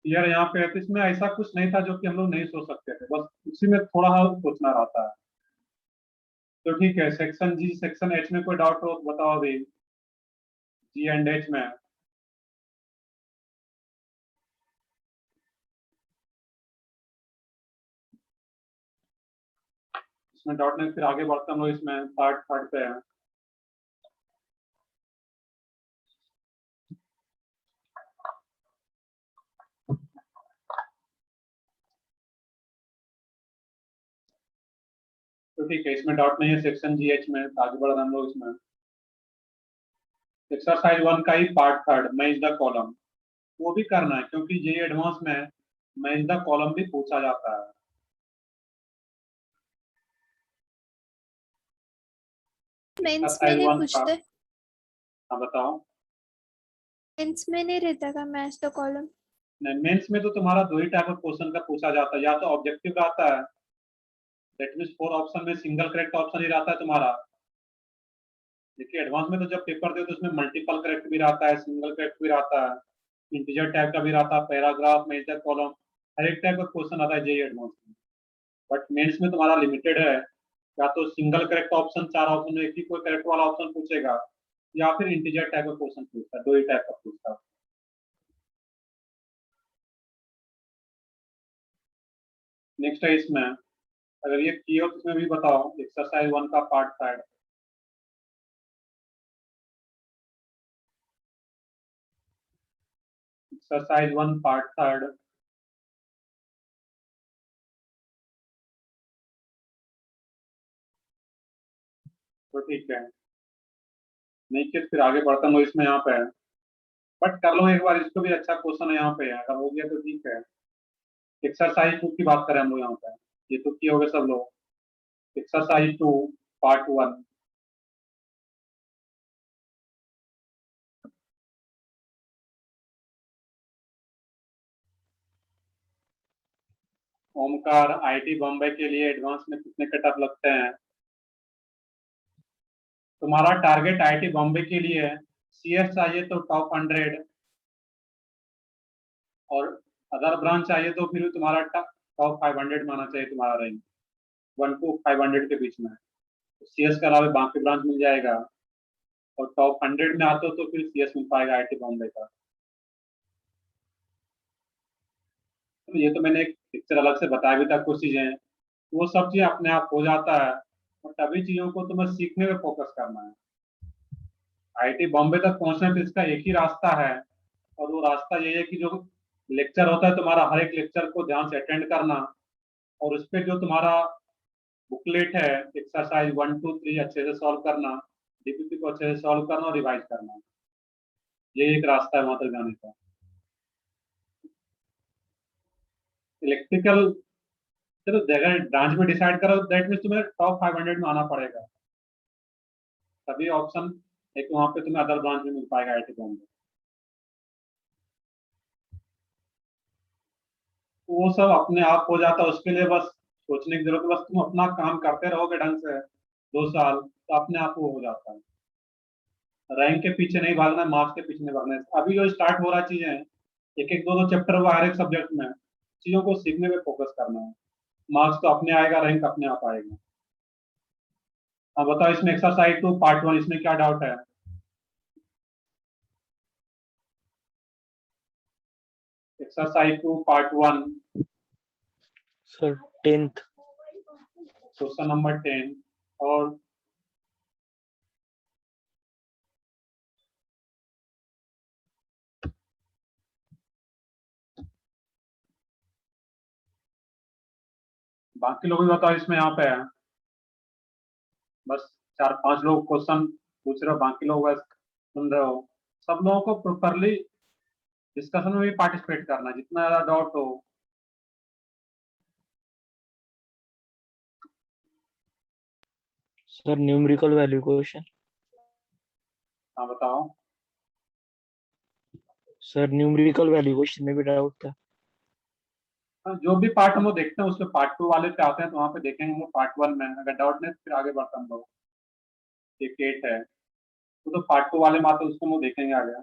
A: यार यहाँ पे तो इसमें ऐसा कुछ नहीं था जो कि हम लोग नहीं सोच सकते थे, बस उसी में थोड़ा सा सोचना रहता है। तो ठीक है, सेक्शन जी सेक्शन एच में कोई डाउट हो तो बताओ अभी, जी एंड एच में। इसमें डाउट नहीं, फिर आगे बढ़ते हम लोग, इसमें पार्ट पार्ट पे है। तो ठीक है, इसमें डाउट नहीं है सेक्शन जी एच में, तो आगे बढ़ रहे हम लोग इसमें। एक्सरसाइज 1 का ही part third, match the column, वो भी करना है क्योंकि ये एडवांस में है, मैच द कॉलम भी पूछा जाता है।
D: मेंस में
A: एक्सरसाइज
D: नहीं
A: 1 का,
D: पूछते,
A: हाँ बताओ।
D: मेंस में नहीं रहता का मैच द कॉलम?
A: नहीं, मेंस में तो तुम्हारा दो ही टाइप ऑफ क्वेश्चन का पूछा जाता है, या तो ऑब्जेक्टिव रहता है, दैट मीन्स 4 ऑप्शन में सिंगल करेक्ट ऑप्शन ही रहता है तुम्हारा। देखिए एडवांस में तो जब पेपर दे तो उसमें मल्टीपल करेक्ट भी रहता है, सिंगल करेक्ट भी रहता है, इंटीजर टाइप का भी रहता है, पैराग्राफ, मेजर कॉलम, हर एक टाइप का क्वेश्चन आता है जेई एडवांस में। बट मेंस में तुम्हारा लिमिटेड है, या तो सिंगल करेक्ट ऑप्शन, 4 ऑप्शन में एक ही कोई करेक्ट वाला ऑप्शन पूछेगा, या फिर इंटीजर टाइप का क्वेश्चन पूछता है, दो ही टाइप का पूछता है। नेक्स्ट है इसमें, अगर ये किए हो तो इसमें भी बताओ, एक्सरसाइज 1 का पार्ट 3। Exercise 1 part 3। तो ठीक है, नहीं किया फिर आगे बढ़ता हूँ, इसमें यहाँ पे है, बट कर लो एक बार इसको भी, अच्छा क्वेश्चन है यहाँ पे है, अगर हो गया तो ठीक है। एक्सरसाइज 2 की बात करें हम लोग यहाँ पे, ये तो किए होंगे सब लोग। Exercise 2 part 1। Omkar, IIT Bombay के लिए एडवांस में कितने कट ऑफ लगते हैं? तुम्हारा टारगेट आईआईटी बॉम्बे के लिए है, सीएस चाहिए तो टॉप 100, और अदर ब्रांच चाहिए तो फिर तुम्हारा टॉप 500 में आना चाहिए तुम्हारा रैंक, 1 to 500 के बीच में। सीएस के अलावा बाकी ब्रांच मिल जाएगा, और टॉप 100 में आते हो तो फिर सीएस मिल पाएगा आईआईटी बॉम्बे का। तो ये तो मैंने एक पिक्चर अलग से बताया भी था कुछ चीजें, वो सब चीज अपने आप हो जाता है, और तभी चीजों को तुम्हें सीखने में फोकस करना है। आईआईटी बॉम्बे तक पहुंचने का इसका एक ही रास्ता है, और वो रास्ता ये है कि जो लेक्चर होता है तुम्हारा, हर एक लेक्चर को ध्यान से अटेंड करना, और उस पर जो तुम्हारा बुकलेट है, एक्सरसाइज 1 2 3 अच्छे से सॉल्व करना, डीपीपी को अच्छे से सॉल्व करना और रिवाइज करना, ये एक रास्ता है वहां तक जाने का। इलेक्ट्रिकल, चलो अगर ब्रांच में डिसाइड करो, दैट मीन्स तुम्हें टॉप 500 में आना पड़ेगा, तभी ऑप्शन एक वहां पे तुम्हें अदर ब्रांच में मिल पाएगा आईआईटी बॉम्बे। तो वो सब अपने आप हो जाता है, उसके लिए बस सोचने की जरूरत है, बस तुम अपना काम करते रहोगे ढंग से 2 साल, तो अपने आप वो हो जाता है। रैंक के पीछे नहीं भागना है, मार्क्स के पीछे नहीं भागना है। अभी जो स्टार्ट हो रहा चीजें हैं, एक एक दो दो चैप्टर हुआ हर एक सब्जेक्ट में, चीजों को सीखने में फोकस करना है, मार्क्स तो अपने आएगा, रैंक अपने आप आएगा। अब बताओ इसमें एक्सरसाइज 2 पार्ट 1, इसमें क्या डाउट है? Exercise 2 part 1,
E: sir 10th।
A: Question number 10, और बाकी लोग भी बताओ, इसमें यहाँ पे है, बस 4 5 लोग क्वेश्चन पूछ रहे हो, बाकी लोग बस सुन रहे हो। सब लोगों को प्रॉपरली डिस्कशन में भी पार्टिसिपेट करना है, जितना ज्यादा डाउट हो।
E: Sir numerical value question.
A: हाँ बताओ।
E: सर न्यूमेरिकल वैल्यू क्वेश्चन में भी डाउट था।
A: हाँ, जो भी पार्ट हम लोग देखते हैं उसके पार्ट 2 वाले पे आते हैं, तो वहाँ पे देखेंगे हम लोग पार्ट 1 में, अगर डाउट नहीं तो फिर आगे बढ़ते हम लोग। एक 8 है, तो पार्ट 2 वाले में आते हैं, उसको हम लोग देखेंगे आगे।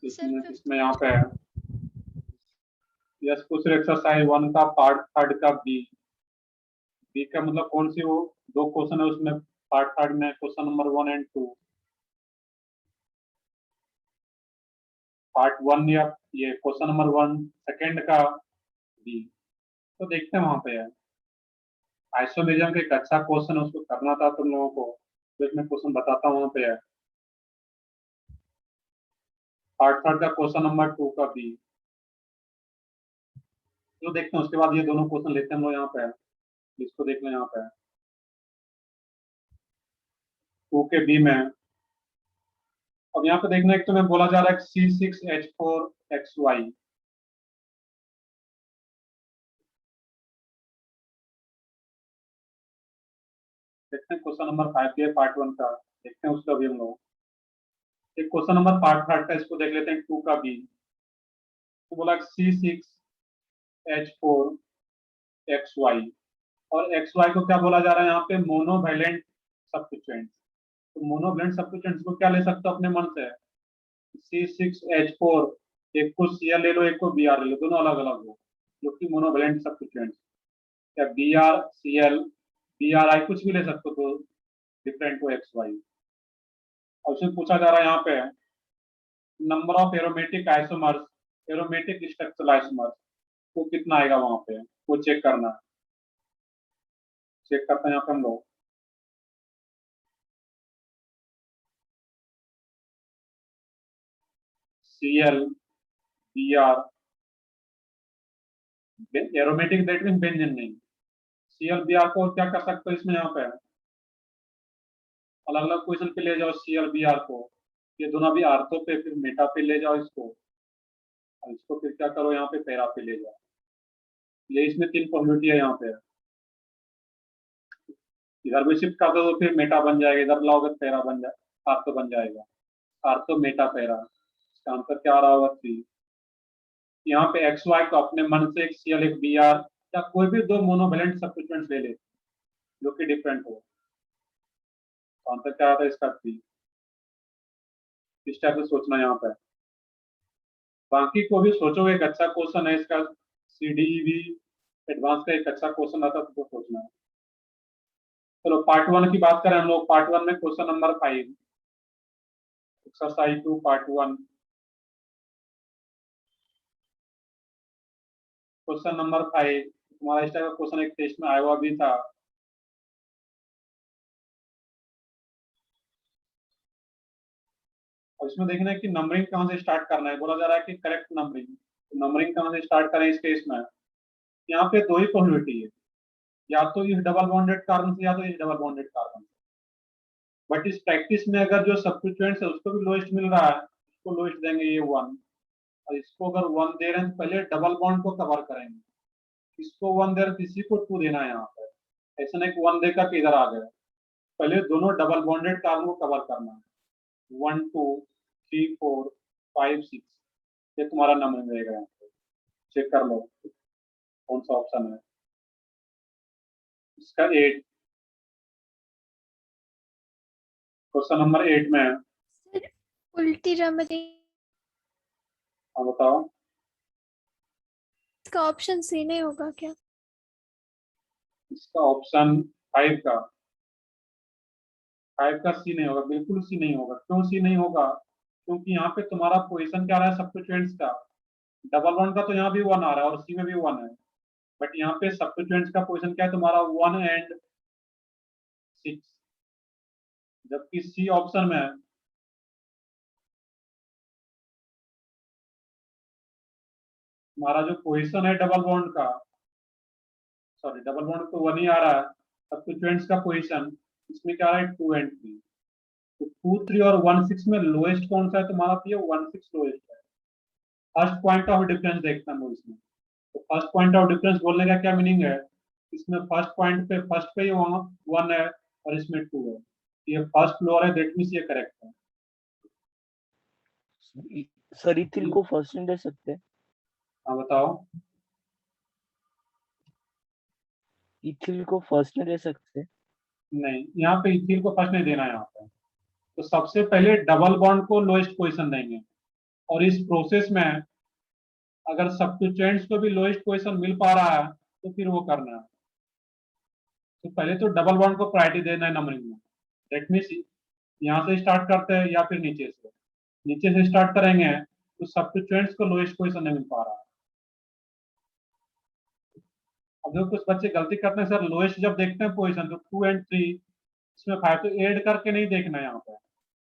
A: इसमें यहाँ पे है, यस कुछ एक्सरसाइज 1 का पार्ट 3 का बी। बी का मतलब कौन सी, वो 2 क्वेश्चन है उसमें, पार्ट 3 में क्वेश्चन नंबर 1 और 2। पार्ट 1 या ये क्वेश्चन नंबर 1 सेकंड का बी, तो देखते हैं वहां पे है। आइसोमेरिज्म का एक अच्छा क्वेश्चन है, उसको करना था तुम लोगों को, तो इसमें क्वेश्चन बताता हूँ वहां पे है। पार्ट थर्ड का क्वेश्चन नंबर 2 का बी जो देखते हैं, उसके बाद ये दोनों क्वेश्चन लेते हैं हम लोग यहाँ पे, इसको देख लें यहाँ पे 2 के बी में। अब यहाँ पे देखना, एक तो मैं बोला जा रहा है C6H4XY, देखते हैं क्वेश्चन नंबर 5 के पार्ट 1 का, देखते हैं उसका भी हम लोग। एक क्वेश्चन नंबर पार्ट थर्ड का, इसको देख लेते हैं 2 का बी। तो बोला C6H4XY, और XY को क्या बोला जा रहा है यहाँ पे, मोनोवैलेंट सब्स्टिट्यूएंट। तो मोनोवैलेंट सब्स्टिट्यूएंट्स को क्या ले सकते हो अपने मन से, C6H4, एक को Cl ले लो, एक को Br ले लो, दोनों अलग अलग हो, जो कि मोनोवैलेंट सब्स्टिट्यूएंट्स, या BrCl BRI कुछ भी ले सकते हो, तो डिफरेंट हो XY। और उसमें पूछा जा रहा है यहाँ पे number of aromatic isomers, aromatic structural isomers, वो कितना आएगा वहां पे, वो चेक करना है। चेक करते हैं यहाँ पे हम लोग। Cl Br, aromatic that mean benzene नहीं। Cl Br को क्या कर सकते हो इसमें, यहाँ पे अलग अलग पोजीशन पे ले जाओ Cl Br को, ये दोनों भी आर्थो पे, फिर मेटा पे ले जाओ इसको, और इसको फिर क्या करो यहाँ पे पैरा पे ले जाओ। ये इसमें 3 पॉसिबिलिटी है यहाँ पे, इधर भी शिफ्ट कर दो तो फिर मेटा बन जाएगा, इधर लाओगे तो पैरा बन जाए, आर्थो बन जाएगा, आर्थो मेटा पैरा। इसका आंसर क्या आ रहा होगा 3। यहाँ पे XY को अपने मन से एक Cl एक Br या कोई भी 2 मोनोवैलेंट सब्स्टिट्यूएंट्स ले ले जो कि डिफरेंट हो, तो आंसर क्या आता है इसका 3। इस टाइप से सोचना यहाँ पे, बाकी को भी सोचोगे, एक अच्छा क्वेश्चन है इसका, CDEV एडवांस का एक अच्छा क्वेश्चन आता है, तो सोचना है। चलो पार्ट 1 की बात करें हम लोग। पार्ट 1 में question number 5, exercise 2 part 1, question number 5। तुम्हारा इस टाइप का क्वेश्चन एक टेस्ट में आया हुआ भी था। और इसमें देखना है कि नंबरिंग कहाँ से स्टार्ट करना है, बोला जा रहा है कि करेक्ट नंबरिंग, तो नंबरिंग कहाँ से स्टार्ट करें इस केस में। यहाँ पे 2 ही पॉसिबिलिटी है, या तो इस डबल बॉन्डेड कार्बन से, या तो इस डबल बॉन्डेड कार्बन से। बट इस प्रैक्टिस में अगर जो सब्स्टिट्यूएंट्स है उसको भी लोएस्ट मिल रहा है, उसको लोएस्ट देंगे ये 1, और इसको अगर 1 दे रहे हैं तो पहले डबल बॉन्ड को कवर करेंगे, इसको 1 दे रहे हैं तो इसी को 2 देना है यहाँ पे, ऐसा नहीं कि 1 देकर के इधर आ गए, पहले दोनों डबल बॉन्डेड कार्बन को कवर करना है। 1 2 3 4 5 6, ये तुम्हारा नंबर रहेगा यहाँ पे। चेक कर लो कौन सा ऑप्शन है इसका। 8, क्वेश्चन नंबर 8 में है।
D: सर उल्टी रमरी
A: हाँ बताओ।
D: इसका ऑप्शन सी नहीं होगा क्या?
A: इसका ऑप्शन 5 का, 5 का सी नहीं होगा, बिल्कुल सी नहीं होगा। क्यों सी नहीं होगा, क्योंकि यहाँ पे तुम्हारा पोजीशन क्या रहा है सब्स्टिट्यूएंट्स का, डबल बॉन्ड का तो यहाँ भी 1 आ रहा है और सी में भी 1 है, बट यहाँ पे सब्स्टिट्यूएंट्स का पोजीशन क्या है तुम्हारा 1 एंड 6, जबकि सी ऑप्शन में है। हमारा जो पोजीशन है डबल बॉन्ड का, सॉरी डबल बॉन्ड तो 1 ही आ रहा है, सब्स्टिट्यूएंट्स का पोजीशन इसमें क्या आ रहा है 2 एंड 3, तो 2 3 और 1 6 में लोएस्ट कौन सा है तुम्हारा, तो ये 1 6 लोएस्ट है। फर्स्ट पॉइंट ऑफ डिफरेंस देखना है इसमें, तो फर्स्ट पॉइंट ऑफ डिफरेंस बोलने का क्या मीनिंग है, इसमें फर्स्ट पॉइंट पे फर्स्ट पे ही 1 है और इसमें 2 है, ये फर्स्ट फ्लोर है, दैट मींस ये करेक्ट है।
E: सर इथिल को फर्स्ट नहीं दे सकते?
A: हाँ बताओ।
E: इथिल को फर्स्ट नहीं दे सकते?
A: नहीं, यहाँ पे इथिल को फर्स्ट नहीं देना है यहाँ पे, तो सबसे पहले डबल बॉन्ड को लोएस्ट पोजीशन देंगे, और इस प्रोसेस में अगर सब्स्टिट्यूएंट्स को भी लोएस्ट पोजीशन मिल पा रहा है तो फिर वो करना है। तो पहले तो डबल बॉन्ड को प्रायोरिटी देना है नंबरिंग में, दैट मींस यहाँ से स्टार्ट करते हैं या फिर नीचे से स्टार्ट करेंगे तो सब्स्टिट्यूएंट्स को लोएस्ट पोजीशन नहीं मिल पा रहा है। अब जो कुछ बच्चे गलती करते हैं, सर लोएस्ट जब देखते हैं पोजीशन तो 2 एंड 3, इसमें 5 तो ऐड करके नहीं देखना है यहाँ पे,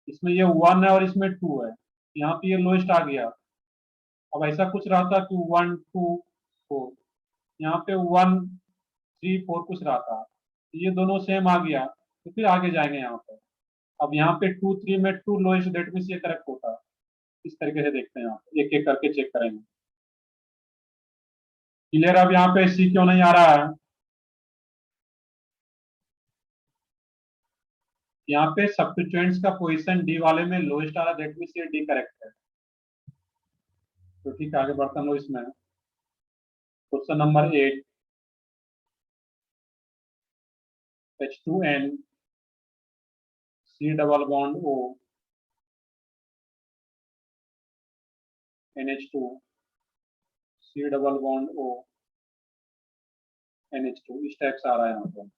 A: इसमें ये 1 है और इसमें 2 है, यहाँ पे ये लोएस्ट आ गया। अब ऐसा कुछ रहा था कि 1 2 4, यहाँ पे 1 3 4 कुछ रहा था, ये दोनों सेम आ गया तो फिर आगे जाएंगे यहाँ पे। अब यहाँ पे 2 3 में 2 लोएस्ट, दैट मीन्स ये करेक्ट होता है। इस तरीके से देखते हैं, यहाँ पे एक एक करके चेक करेंगे। क्लियर? अब यहाँ पे सी क्यों नहीं आ रहा है? यहाँ पे सब्स्टिट्यूएंट्स का पोजीशन डी वाले में लोएस्ट आ रहा है, दैट मीन्स ये डी करेक्ट है। तो ठीक है, आगे बढ़ते हम लोग इसमें। Question number 8, H2N C double bond O NH2 C double bond O NH2, इस टाइप से आ रहा है यहाँ पे।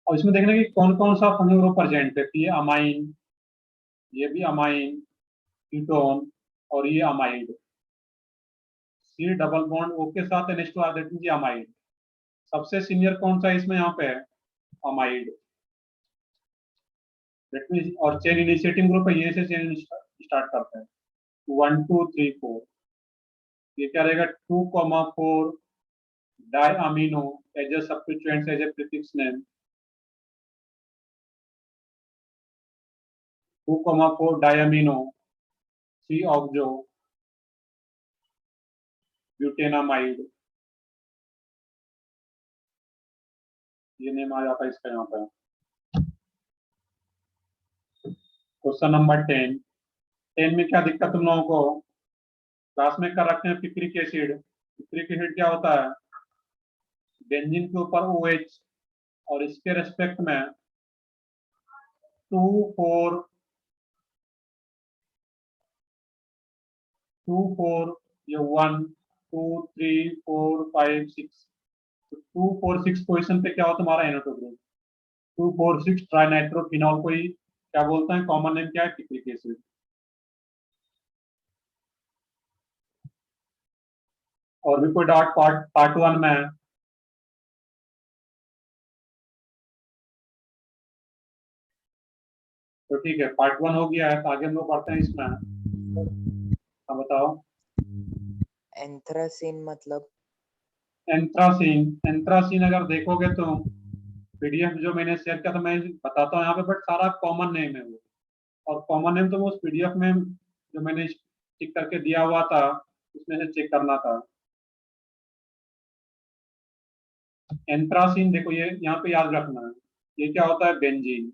A: और इसमें देखना कि कौन कौन सा फंक्शनल ग्रुप प्रेजेंट है। ये अमाइन, ये भी अमाइन, कीटोन, और ये amide. C double bond O के साथ NH2 आ, दैट मींस ये अमाइड। सबसे सीनियर कौन सा इसमें यहाँ पे है? अमाइड। दैट मींस, और चेन इनिशिएटिंग ग्रुप है, ये से चेन स्टार्ट करते हैं। 1 2 3 4, ये क्या रहेगा? 2,4 diamino as a substituent as a prefix name. 2,4 diamino C oxo butanamide, ये नेम आ जाता है इसका यहाँ पर। क्वेश्चन नंबर 10, 10 में क्या दिक्कत तुम लोगों को? क्लास में कर रखते हैं पिक्रिक एसिड। पिक्रिक एसिड क्या होता है? बेंजीन के ऊपर OH और इसके रेस्पेक्ट में 2 4 2 4, ये 1 2 3 4 5 6, 2 4 6 पोजीशन पे क्या होता है हमारा NO2 ग्रुप। 2 4 6 ट्राइनाइट्रोफिनॉल को ही क्या बोलते हैं? कॉमन नेम क्या है? Picric acid. और भी कोई डाउट पार्ट 1 में है? तो ठीक है, पार्ट 1 हो गया है, तो आगे हम लोग पढ़ते हैं इसमें। हाँ बताओ।
B: एंथ्रासीन मतलब?
A: एंथ्रासीन, एंथ्रासीन अगर देखोगे तो PDF जो मैंने शेयर किया था, मैं बताता हूँ यहाँ पे, बट सारा कॉमन नेम है वो। और कॉमन नेम तो वो उस PDF में जो मैंने टिक करके दिया हुआ था, उसमें से चेक करना था। एंथ्रासीन देखो, ये यहाँ पे याद रखना है, ये क्या होता है? बेंजीन।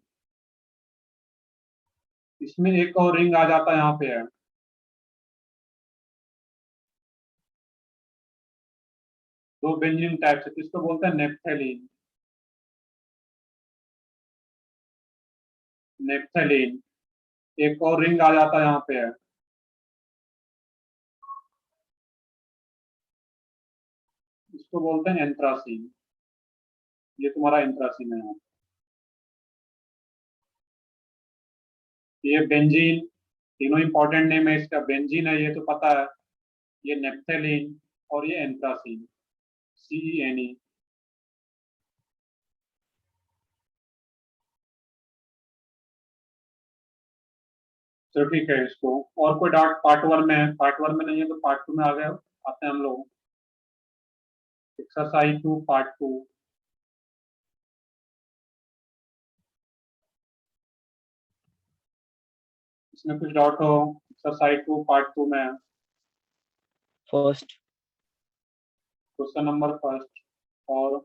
A: इसमें एक और रिंग आ जाता है, यहाँ पे है, दो बेंजीन टाइप से, इसको बोलते हैं नेप्थेलीन। नेप्थेलीन, एक और रिंग आ जाता है, यहाँ पे है, इसको बोलते हैं एंथ्रासीन। ये तुम्हारा एंथ्रासीन है यहाँ। ये बेंजीन, तीनों इंपॉर्टेंट नेम है इसका। बेंजीन है ये तो पता है, ये नेप्थेलीन, और ये एंथ्रासीन, CENE। चलो ठीक है, इसको और कोई डाउट पार्ट 1 में है? पार्ट 1 में नहीं है तो पार्ट 2 में आ गए आते हैं हम लोग। Exercise 2 part 2। इसमें कुछ डाउट हो? एक्सरसाइज 2 पार्ट 2 में
E: फर्स्ट।
A: Question number first. और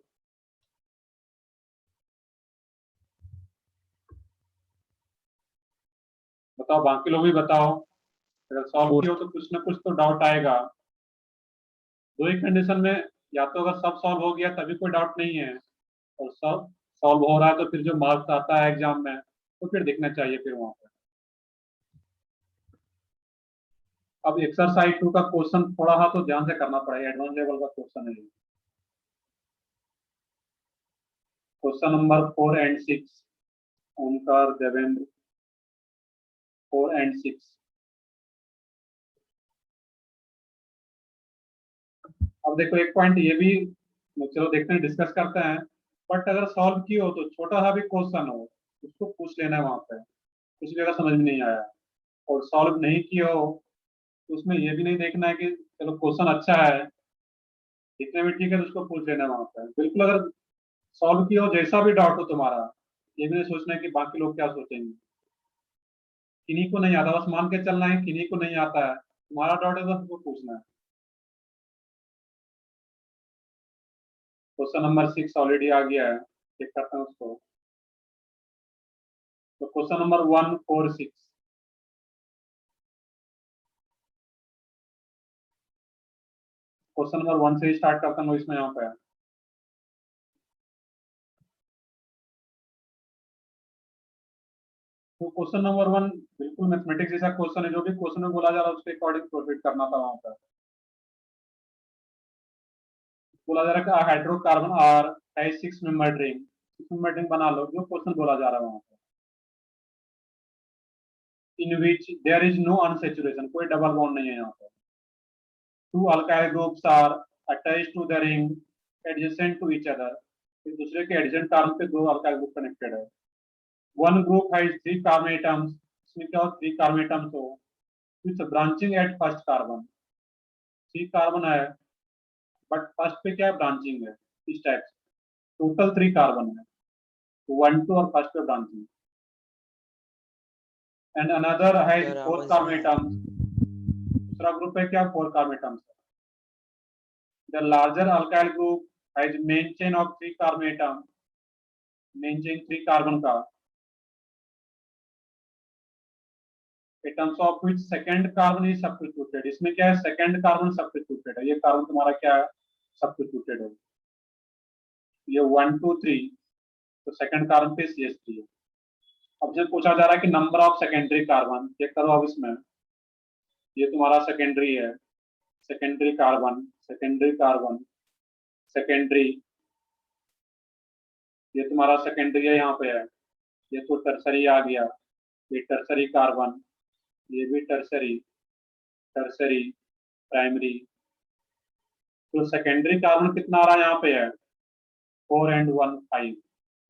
A: बताओ, बाकी लोग भी बताओ, अगर सॉल्व किया हो तो कुछ ना कुछ तो डाउट आएगा। दो ही कंडीशन में, या तो अगर सब सॉल्व हो गया तभी कोई डाउट नहीं है, और सब सॉल्व हो रहा है तो फिर जो मार्क्स आता है एग्जाम में तो फिर देखना चाहिए फिर वहां पर। अब एक्सरसाइज 2 का क्वेश्चन थोड़ा सा तो ध्यान से करना पड़ेगा, एडवांस लेवल का क्वेश्चन है। Question number 4 and 6, Omkar Devendra, 4 and 6। अब देखो एक पॉइंट ये भी, चलो देखते हैं, डिस्कस करते हैं। बट अगर सॉल्व की हो तो छोटा सा भी क्वेश्चन हो, उसको पूछ लेना है वहां पे, कुछ भी अगर समझ में नहीं आया। और सॉल्व नहीं किया हो तो उसमें ये भी नहीं देखना है कि चलो क्वेश्चन अच्छा है, जितने भी ठीक है तो उसको पूछ लेना वहां पर। बिल्कुल अगर सॉल्व किया हो, जैसा भी डाउट हो तुम्हारा, ये भी नहीं सोचना है कि बाकी लोग क्या सोचेंगे। किन्हीं को नहीं आता, बस मान के चलना है किन्हीं को नहीं आता है, तुम्हारा डाउट है तो उसको पूछना है। क्वेश्चन नंबर 6 ऑलरेडी आ गया है, चेक करते हैं उसको। तो क्वेश्चन नंबर 146, क्वेश्चन नंबर 1 से ही स्टार्ट करता हूँ इसमें यहाँ पे। तो क्वेश्चन नंबर 1 बिल्कुल मैथमेटिक्स जैसा क्वेश्चन है, जो भी क्वेश्चन में बोला जा रहा है उसके अकॉर्डिंग प्रोसीड करना था वहां पर। बोला जा रहा है कि hydrocarbon R has 6 member ring, 6 member ring बना लो, जो क्वेश्चन बोला जा रहा है वहां पर। In which there is no unsaturation, कोई डबल बॉन्ड नहीं है यहाँ पर। Two alkyl groups are attached to the ring adjacent to each other, एक दूसरे के एडजेंट टर्म पे दो अल्काइल ग्रुप कनेक्टेड है। One group has 3 carbon atoms, इसमें क्या हो 3 कार्बन एटम्स हो with branching at first carbon, 3 carbon है बट फर्स्ट पे क्या है ब्रांचिंग है, इस टाइप से। टोटल 3 कार्बन है, 1 2 और फर्स्ट पे branching. And another has
B: sir
A: 4
B: आवाज
A: कार्बन
B: नहीं आ
A: एटम्स, दूसरा ग्रुप है क्या 4 carbon atoms. The larger alkyl group has main chain of 3 carbon atom, main chain 3 carbon का, atoms of which second carbon is substituted, इसमें क्या है सेकंड कार्बन सब्स्टिट्यूटेड है, ये कार्बन तुम्हारा क्या है सब्स्टिट्यूटेड है। ये 1 2 3, तो सेकंड कार्बन पे CH3 है। अब जो पूछा जा रहा है कि number of secondary carbon, check करो अब इसमें। ये तुम्हारा सेकेंडरी है, secondary carbon, secondary carbon, secondary, ये तुम्हारा सेकेंडरी है यहाँ पे है। ये तो टर्सरी आ गया, ये टर्सरी कार्बन, ये भी टर्सरी, टर्सरी, प्राइमरी। तो सेकेंडरी कार्बन कितना आ रहा है यहाँ पे है 4 and 1 5,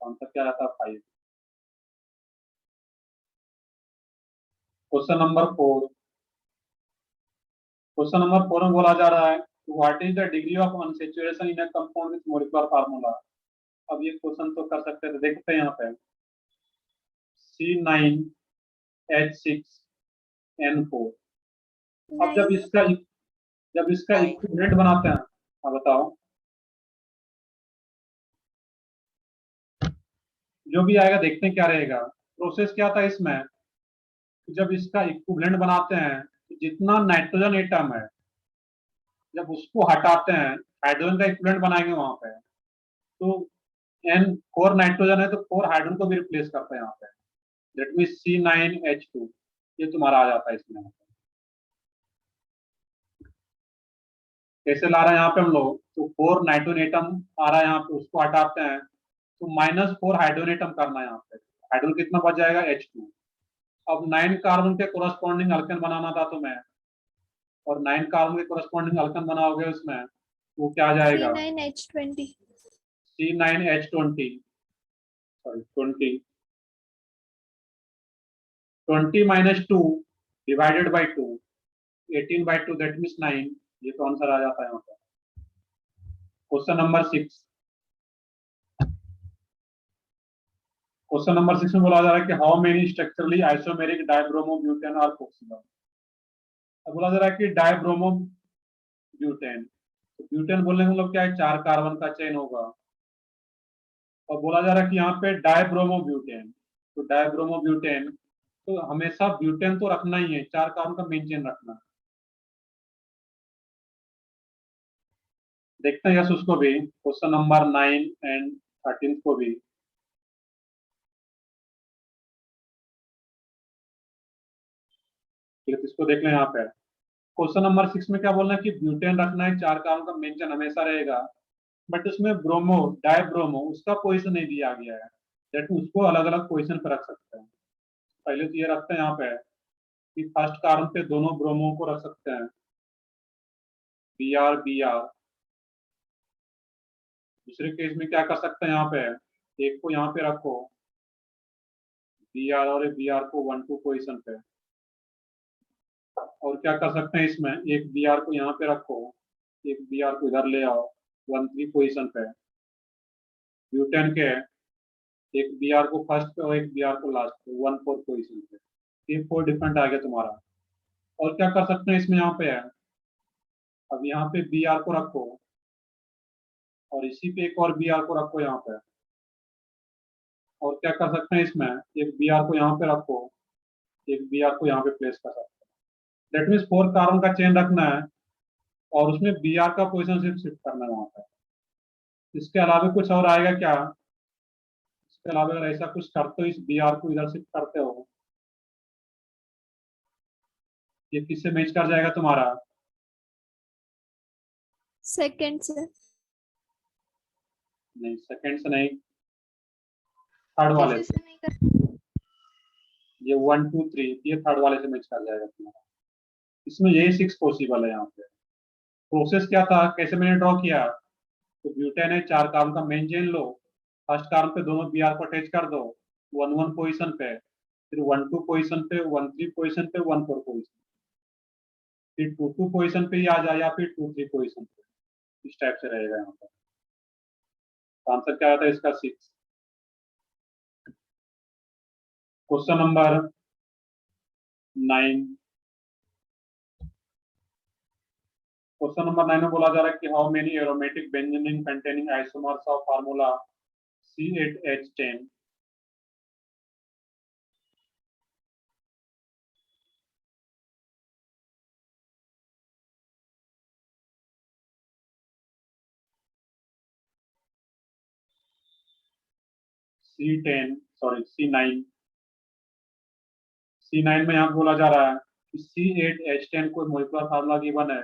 A: कौन सा क्या रहता है 5। क्वेश्चन नंबर 4, क्वेश्चन नंबर 4 में बोला जा रहा है what is the degree of unsaturation in a compound with molecular formula. अब ये क्वेश्चन तो कर सकते थे, देखते हैं यहाँ पे C9H6N4। अब जब इसका
B: Nine.
A: इक्विवेलेंट बनाते हैं, हाँ बताओ, जो भी आएगा देखते हैं क्या रहेगा। प्रोसेस क्या था इसमें, जब इसका इक्विवेलेंट बनाते हैं तो जितना नाइट्रोजन एटम है जब उसको हटाते हैं, हाइड्रोजन का इक्विवेलेंट बनाएंगे वहां पे, तो N4 नाइट्रोजन है तो 4 हाइड्रोजन को भी रिप्लेस करते हैं यहाँ पे, दैट मीन C9H2, ये तुम्हारा आ जाता है इसमें। कैसे ला रहे हैं यहाँ पे हम लोग, तो 4 नाइट्रोजन एटम आ रहा है यहाँ पे, उसको हटाते हैं तो -4 हाइड्रोजन एटम करना है यहाँ पे, हाइड्रोजन कितना बच जाएगा H2। अब 9 कार्बन के कोरस्पॉन्डिंग अल्केन बनाना था तुम्हें, और 9 कार्बन के कोरस्पॉन्डिंग अल्केन बनाओगे उसमें, वो क्या आ जाएगा
D: C9H20.
A: C9H20, sorry 20, 20 - 2 divided by 2, 18/2 that means 9, ये तो आंसर आ जाता है यहाँ पर। क्वेश्चन नंबर 6, क्वेश्चन नंबर 6 में बोला जा रहा है कि how many structurally isomeric dibromo butane are possible. अब बोला जा रहा है कि डाइब्रोमो ब्यूटेन, तो ब्यूटेन बोलने का मतलब क्या है 4 कार्बन का चेन होगा, और बोला जा रहा है कि यहाँ पे डाइब्रोमो ब्यूटेन, तो डाइब्रोमो ब्यूटेन तो हमेशा ब्यूटेन तो रखना ही है, 4 कार्बन का मेन चेन रखना। देखते हैं यस उसको भी, क्वेश्चन नंबर 9 एंड 13 को भी। ठीक है, तो इसको देख लें यहाँ पे। क्वेश्चन नंबर 6 में क्या बोलना है कि ब्यूटेन रखना है, 4 कार्बन का मेन चेन हमेशा रहेगा, बट उसमें ब्रोमो डाइब्रोमो उसका पोजीशन नहीं दिया गया है, दैट उसको अलग अलग पोजीशन पे रख सकते हैं। पहले तो ये रखते हैं यहाँ पे कि फर्स्ट कार्बन पे दोनों ब्रोमो को रख सकते हैं, Br Br। दूसरे केस में क्या कर सकते हैं, यहाँ पे एक को यहाँ पे रखो Br और Br को 1 2 पोजीशन पे, क्या कर सकते हैं इसमें, एक बी आर को यहाँ पे रखो, एक बी आर को इधर ले आओ 1,3 पोजीशन पे, ब्यूटेन के एक बी आर को फर्स्ट पे और एक बी आर को लास्ट पे 1,4 पोजीशन पे, ये 4 डिफरेंट आ गया तुम्हारा। और क्या कर सकते हैं इसमें, यहाँ पे है, अब यहाँ पे बी आर को रखो और इसी पे एक और बी आर को रखो यहाँ पे, और क्या कर सकते हैं इसमें, एक बी आर को यहाँ पे रखो, एक बी आर को यहाँ पे प्लेस कर सकते हैं। दैट मीन्स 4 कार्बन का चेन रखना है और उसमें बी आर का पोजिशन सिर्फ शिफ्ट करना है वहां पे। इसके अलावा कुछ और आएगा क्या? इसके अलावा अगर ऐसा कुछ करते हो, इस बी आर को इधर शिफ्ट करते हो, ये किससे मैच कर जाएगा तुम्हारा?
C: सेकंड से।
A: नहीं, सेकंड से नहीं, थर्ड वाले
D: किसी
A: से।
D: से नहीं कर।
A: ये 1 2 3 ये थर्ड वाले से मैच कर जाएगा तुम्हारा। इसमें यही 6 पॉसिबल है यहाँ पे। प्रोसेस क्या था, कैसे मैंने ड्रॉ किया, तो ब्यूटेन है, 4 कार्बन का मेन चेन लो, फर्स्ट कार्बन पे दोनों बी आर को अटैच कर दो 1 1 पोजिशन पे, फिर 1 2 पोजिशन पे, 1 3 पोजिशन पे, 1 4 पोजिशन, फिर 2 2 पोजिशन पे ही आ जाए या फिर 2 3 पोजिशन पे, इस टाइप से रहेगा यहाँ पर। आंसर क्या आता है इसका? 6। Question number 9। क्वेश्चन नंबर 9 में बोला जा रहा है कि how many aromatic benzene containing isomers of formula C8H10 C10 sorry C9 में यहाँ बोला जा रहा है कि C8H10 कोई मोलिकुलर फार्मूला गिवन है।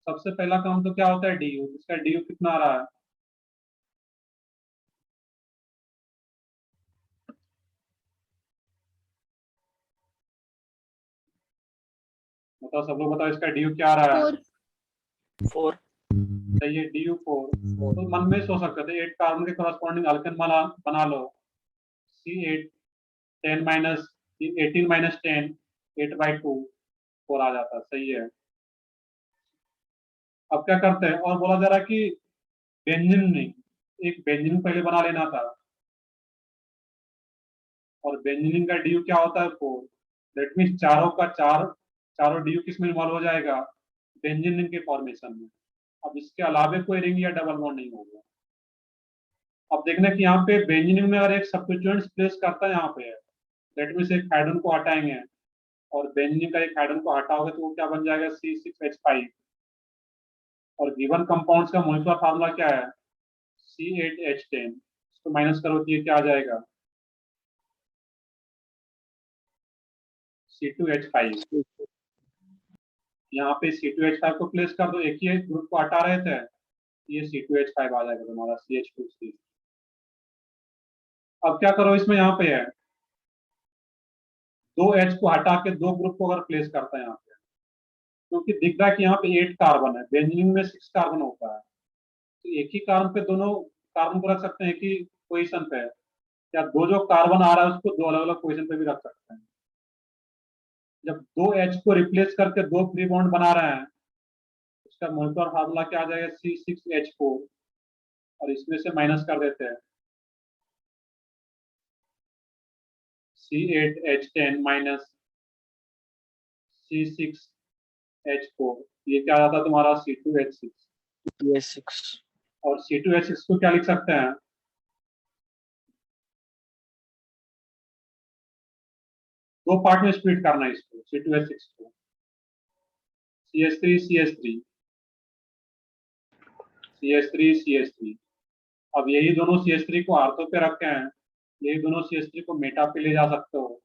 A: सबसे पहला काम तो क्या होता है, DU। इसका DU कितना आ रहा है? बताओ, सब लोग बताओ, इसका DU क्या आ रहा है?
C: 4।
E: 4।
A: सही है, DU4। तो मन में सोच सकते थे 8 कार्बन के करस्पॉन्डिंग अल्केन बना लो, C8 10 माइनस 18 माइनस 10 8/2 4 आ जाता। सही है। अब क्या करते हैं, और बोला जा रहा है कि बेंजीन नहीं, एक बेंजीन पहले बना लेना था, और बेंजीन का DU क्या होता है? 4। दैट मीन्स चारों DU किस में इन्वॉल्व हो जाएगा? बेंजीन के फॉर्मेशन में। अब इसके अलावे कोई रिंग या डबल बॉन्ड नहीं होगा। अब देखना कि यहाँ पे बेंजीन में अगर एक सब्स्टिट्यूएंट प्लेस करता है यहाँ पे, दैट मीन्स एक हाइड्रोजन को हटाएंगे और बेंजीन का एक हाइड्रोजन को हटाओगे तो वो क्या बन जाएगा? C6H5। और गिवन कंपाउंड्स का मोलिकुलर फार्मूला क्या है? C8H10। इसको माइनस करो तो ये क्या आ जाएगा? C2H5। यहाँ पे C2H5 को प्लेस कर दो, एक ही ग्रुप को हटा रहे थे, ये C2H5 आ जाएगा तुम्हारा CH2C। अब क्या करो, इसमें यहाँ पे है 2 H को हटा के 2 ग्रुप को अगर प्लेस करता है यहाँ पे, क्योंकि दिख रहा है कि यहाँ पे 8 कार्बन है, बेंजीन में 6 कार्बन होता है, तो एक ही कार्बन पे दोनों कार्बन को रख सकते हैं एक ही पोजीशन पे, या दो जो कार्बन आ रहा है उसको दो अलग अलग पोजीशन पे भी रख सकते हैं। जब 2 H को रिप्लेस करके 2 फ्री बॉन्ड बना रहे हैं, उसका मोलिकुलर फार्मूला क्या आ जाएगा? C6H4। और इसमें से माइनस कर देते हैं C8H10 माइनस C6H4, ये क्या आता है तुम्हारा? C2H6।
E: PS6।
A: और C2H6 को क्या लिख सकते हैं? दो पार्ट में स्प्लिट करना है इसको, C2H6 को, CH3 CH3 CH3 CH3। अब यही दोनों CH3 को आर्थो पे रखे हैं, यही दोनों CH3 को मेटा पे ले जा सकते हो,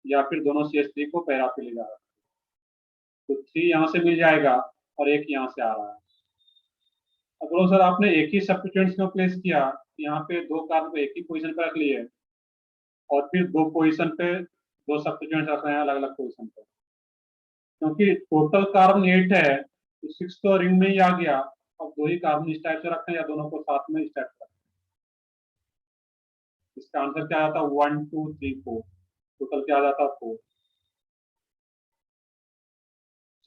A: या फिर दोनों CH3 को पैरा पे ले जा सकते हो। तो 3 यहाँ से मिल जाएगा और एक यहाँ से आ रहा है। अब बोलो सर, आपने एक ही सब्स्टिट्यूएंट्स को प्लेस किया, यहाँ पे 2 कार्बन को एक ही पोजीशन पे रख लिए और फिर 2 पोजीशन पे 2 सब्स्टिट्यूएंट्स रख रहे हैं अलग अलग पोजीशन पे, क्योंकि टोटल कार्बन 8 है तो 6 तो रिंग में ही आ गया। अब 2 ही कार्बन इस टाइप से रखते हैं या दोनों को साथ में इस टाइप से रखते हैं। इसका आंसर क्या आता है? 1 2 3 4। टोटल क्या आ जाता है? 4।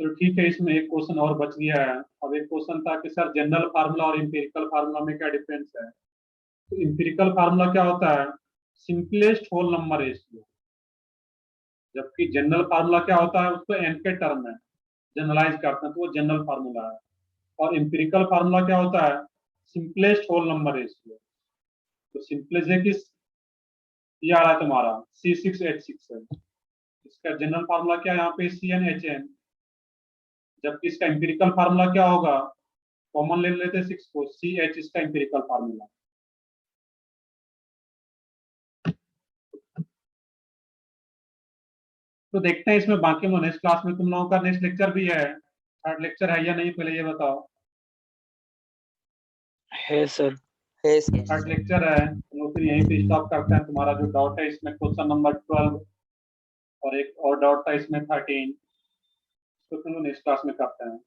A: चलो ठीक है, इसमें एक क्वेश्चन और बच गया है। अब एक क्वेश्चन था कि सर जनरल फार्मूला और इंपिरिकल फार्मूला में क्या डिफरेंस है। तो इंपिरिकल फार्मूला क्या होता है, सिंपलेस्ट होल नंबर रेशियो, जबकि जनरल फार्मूला क्या होता है, उसको एन के टर्म में जनरलाइज करते हैं तो वो जनरल फार्मूला है। और इंपिरिकल फार्मूला क्या होता है, सिंपलेस्ट होल नंबर रेशियो। तो सिंपलेस्ट है किस, ये आ रहा है तुम्हारा C6H6 है, इसका जनरल फार्मूला क्या है यहाँ पे CnHn, जबकि इसका इंपिरिकल फार्मूला क्या होगा, कॉमन ले लेते 6 को, CH इसका इंपिरिकल फार्मूला। तो देखते हैं इसमें बाकी में नेक्स्ट क्लास में। तुम लोगों का नेक्स्ट लेक्चर भी है, थर्ड लेक्चर है या नहीं, पहले ये बताओ।
E: है सर।
B: Yes,
A: थर्ड लेक्चर है, हम लोग फिर यहीं पे स्टॉप करते हैं। तुम्हारा जो डाउट है इसमें क्वेश्चन नंबर 12 और एक और डाउट था इसमें 13, तो तुम लोग नेक्स्ट क्लास में करते हैं।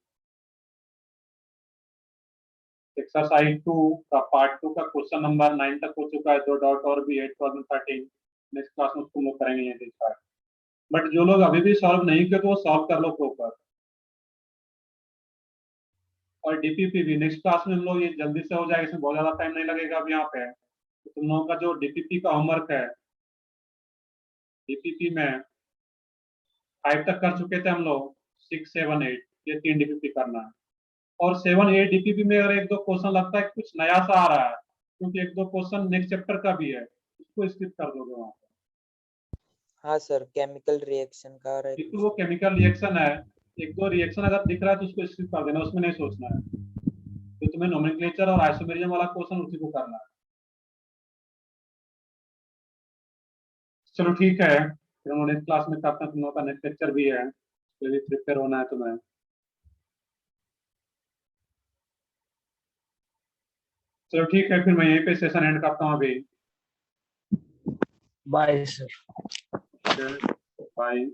A: एक्सरसाइज 2 का पार्ट 2 का क्वेश्चन नंबर 9 तक हो चुका है, 2 डाउट और भी है 12 और 13। नेक्स्ट क्लास में तुम लोग करेंगे ये स्टार्ट। बट जो लोग अभी भी सॉल्व नहीं किए तो वो सॉल्व कर लो प्रॉपर। और डीपीपी भी नेक्स्ट क्लास में हम लोग ये जल्दी से हो जाएगा, इसमें बहुत ज्यादा टाइम नहीं लगेगा अब यहाँ पे। तो तुम लोगों का जो डीपीपी का होमवर्क है, डीपीपी में 5 तक कर चुके थे हम लोग, 6, 7, 8 ये 3 डीपीपी करना है। और 7, 8 डीपीपी में अगर एक दो क्वेश्चन लगता है कि कुछ नया सा आ रहा है, क्योंकि एक दो क्वेश्चन नेक्स्ट चैप्टर का भी है, उसको स्किप कर दोगे वहाँ पे।
B: हाँ सर, केमिकल रिएक्शन का रहा है
A: बिल्कुल वो केमिकल रिएक्शन है, एक दो रिएक्शन अगर दिख रहा है तो उसको स्किप कर देना, उसमें नहीं सोचना है। तो तुम्हें नोमेनक्लेचर और आइसोमेरिज्म वाला क्वेश्चन उसी को करना है। चलो ठीक है, फिर हम नेक्स्ट क्लास में करते हैं। तुम लोगों का नेक्स्ट लेक्चर भी है, तो भी प्रिपेयर होना है तुम्हें। चलो ठीक है, फिर मैं यहीं पे सेशन एंड करता हूँ अभी।
E: Bye sir.
A: बाय।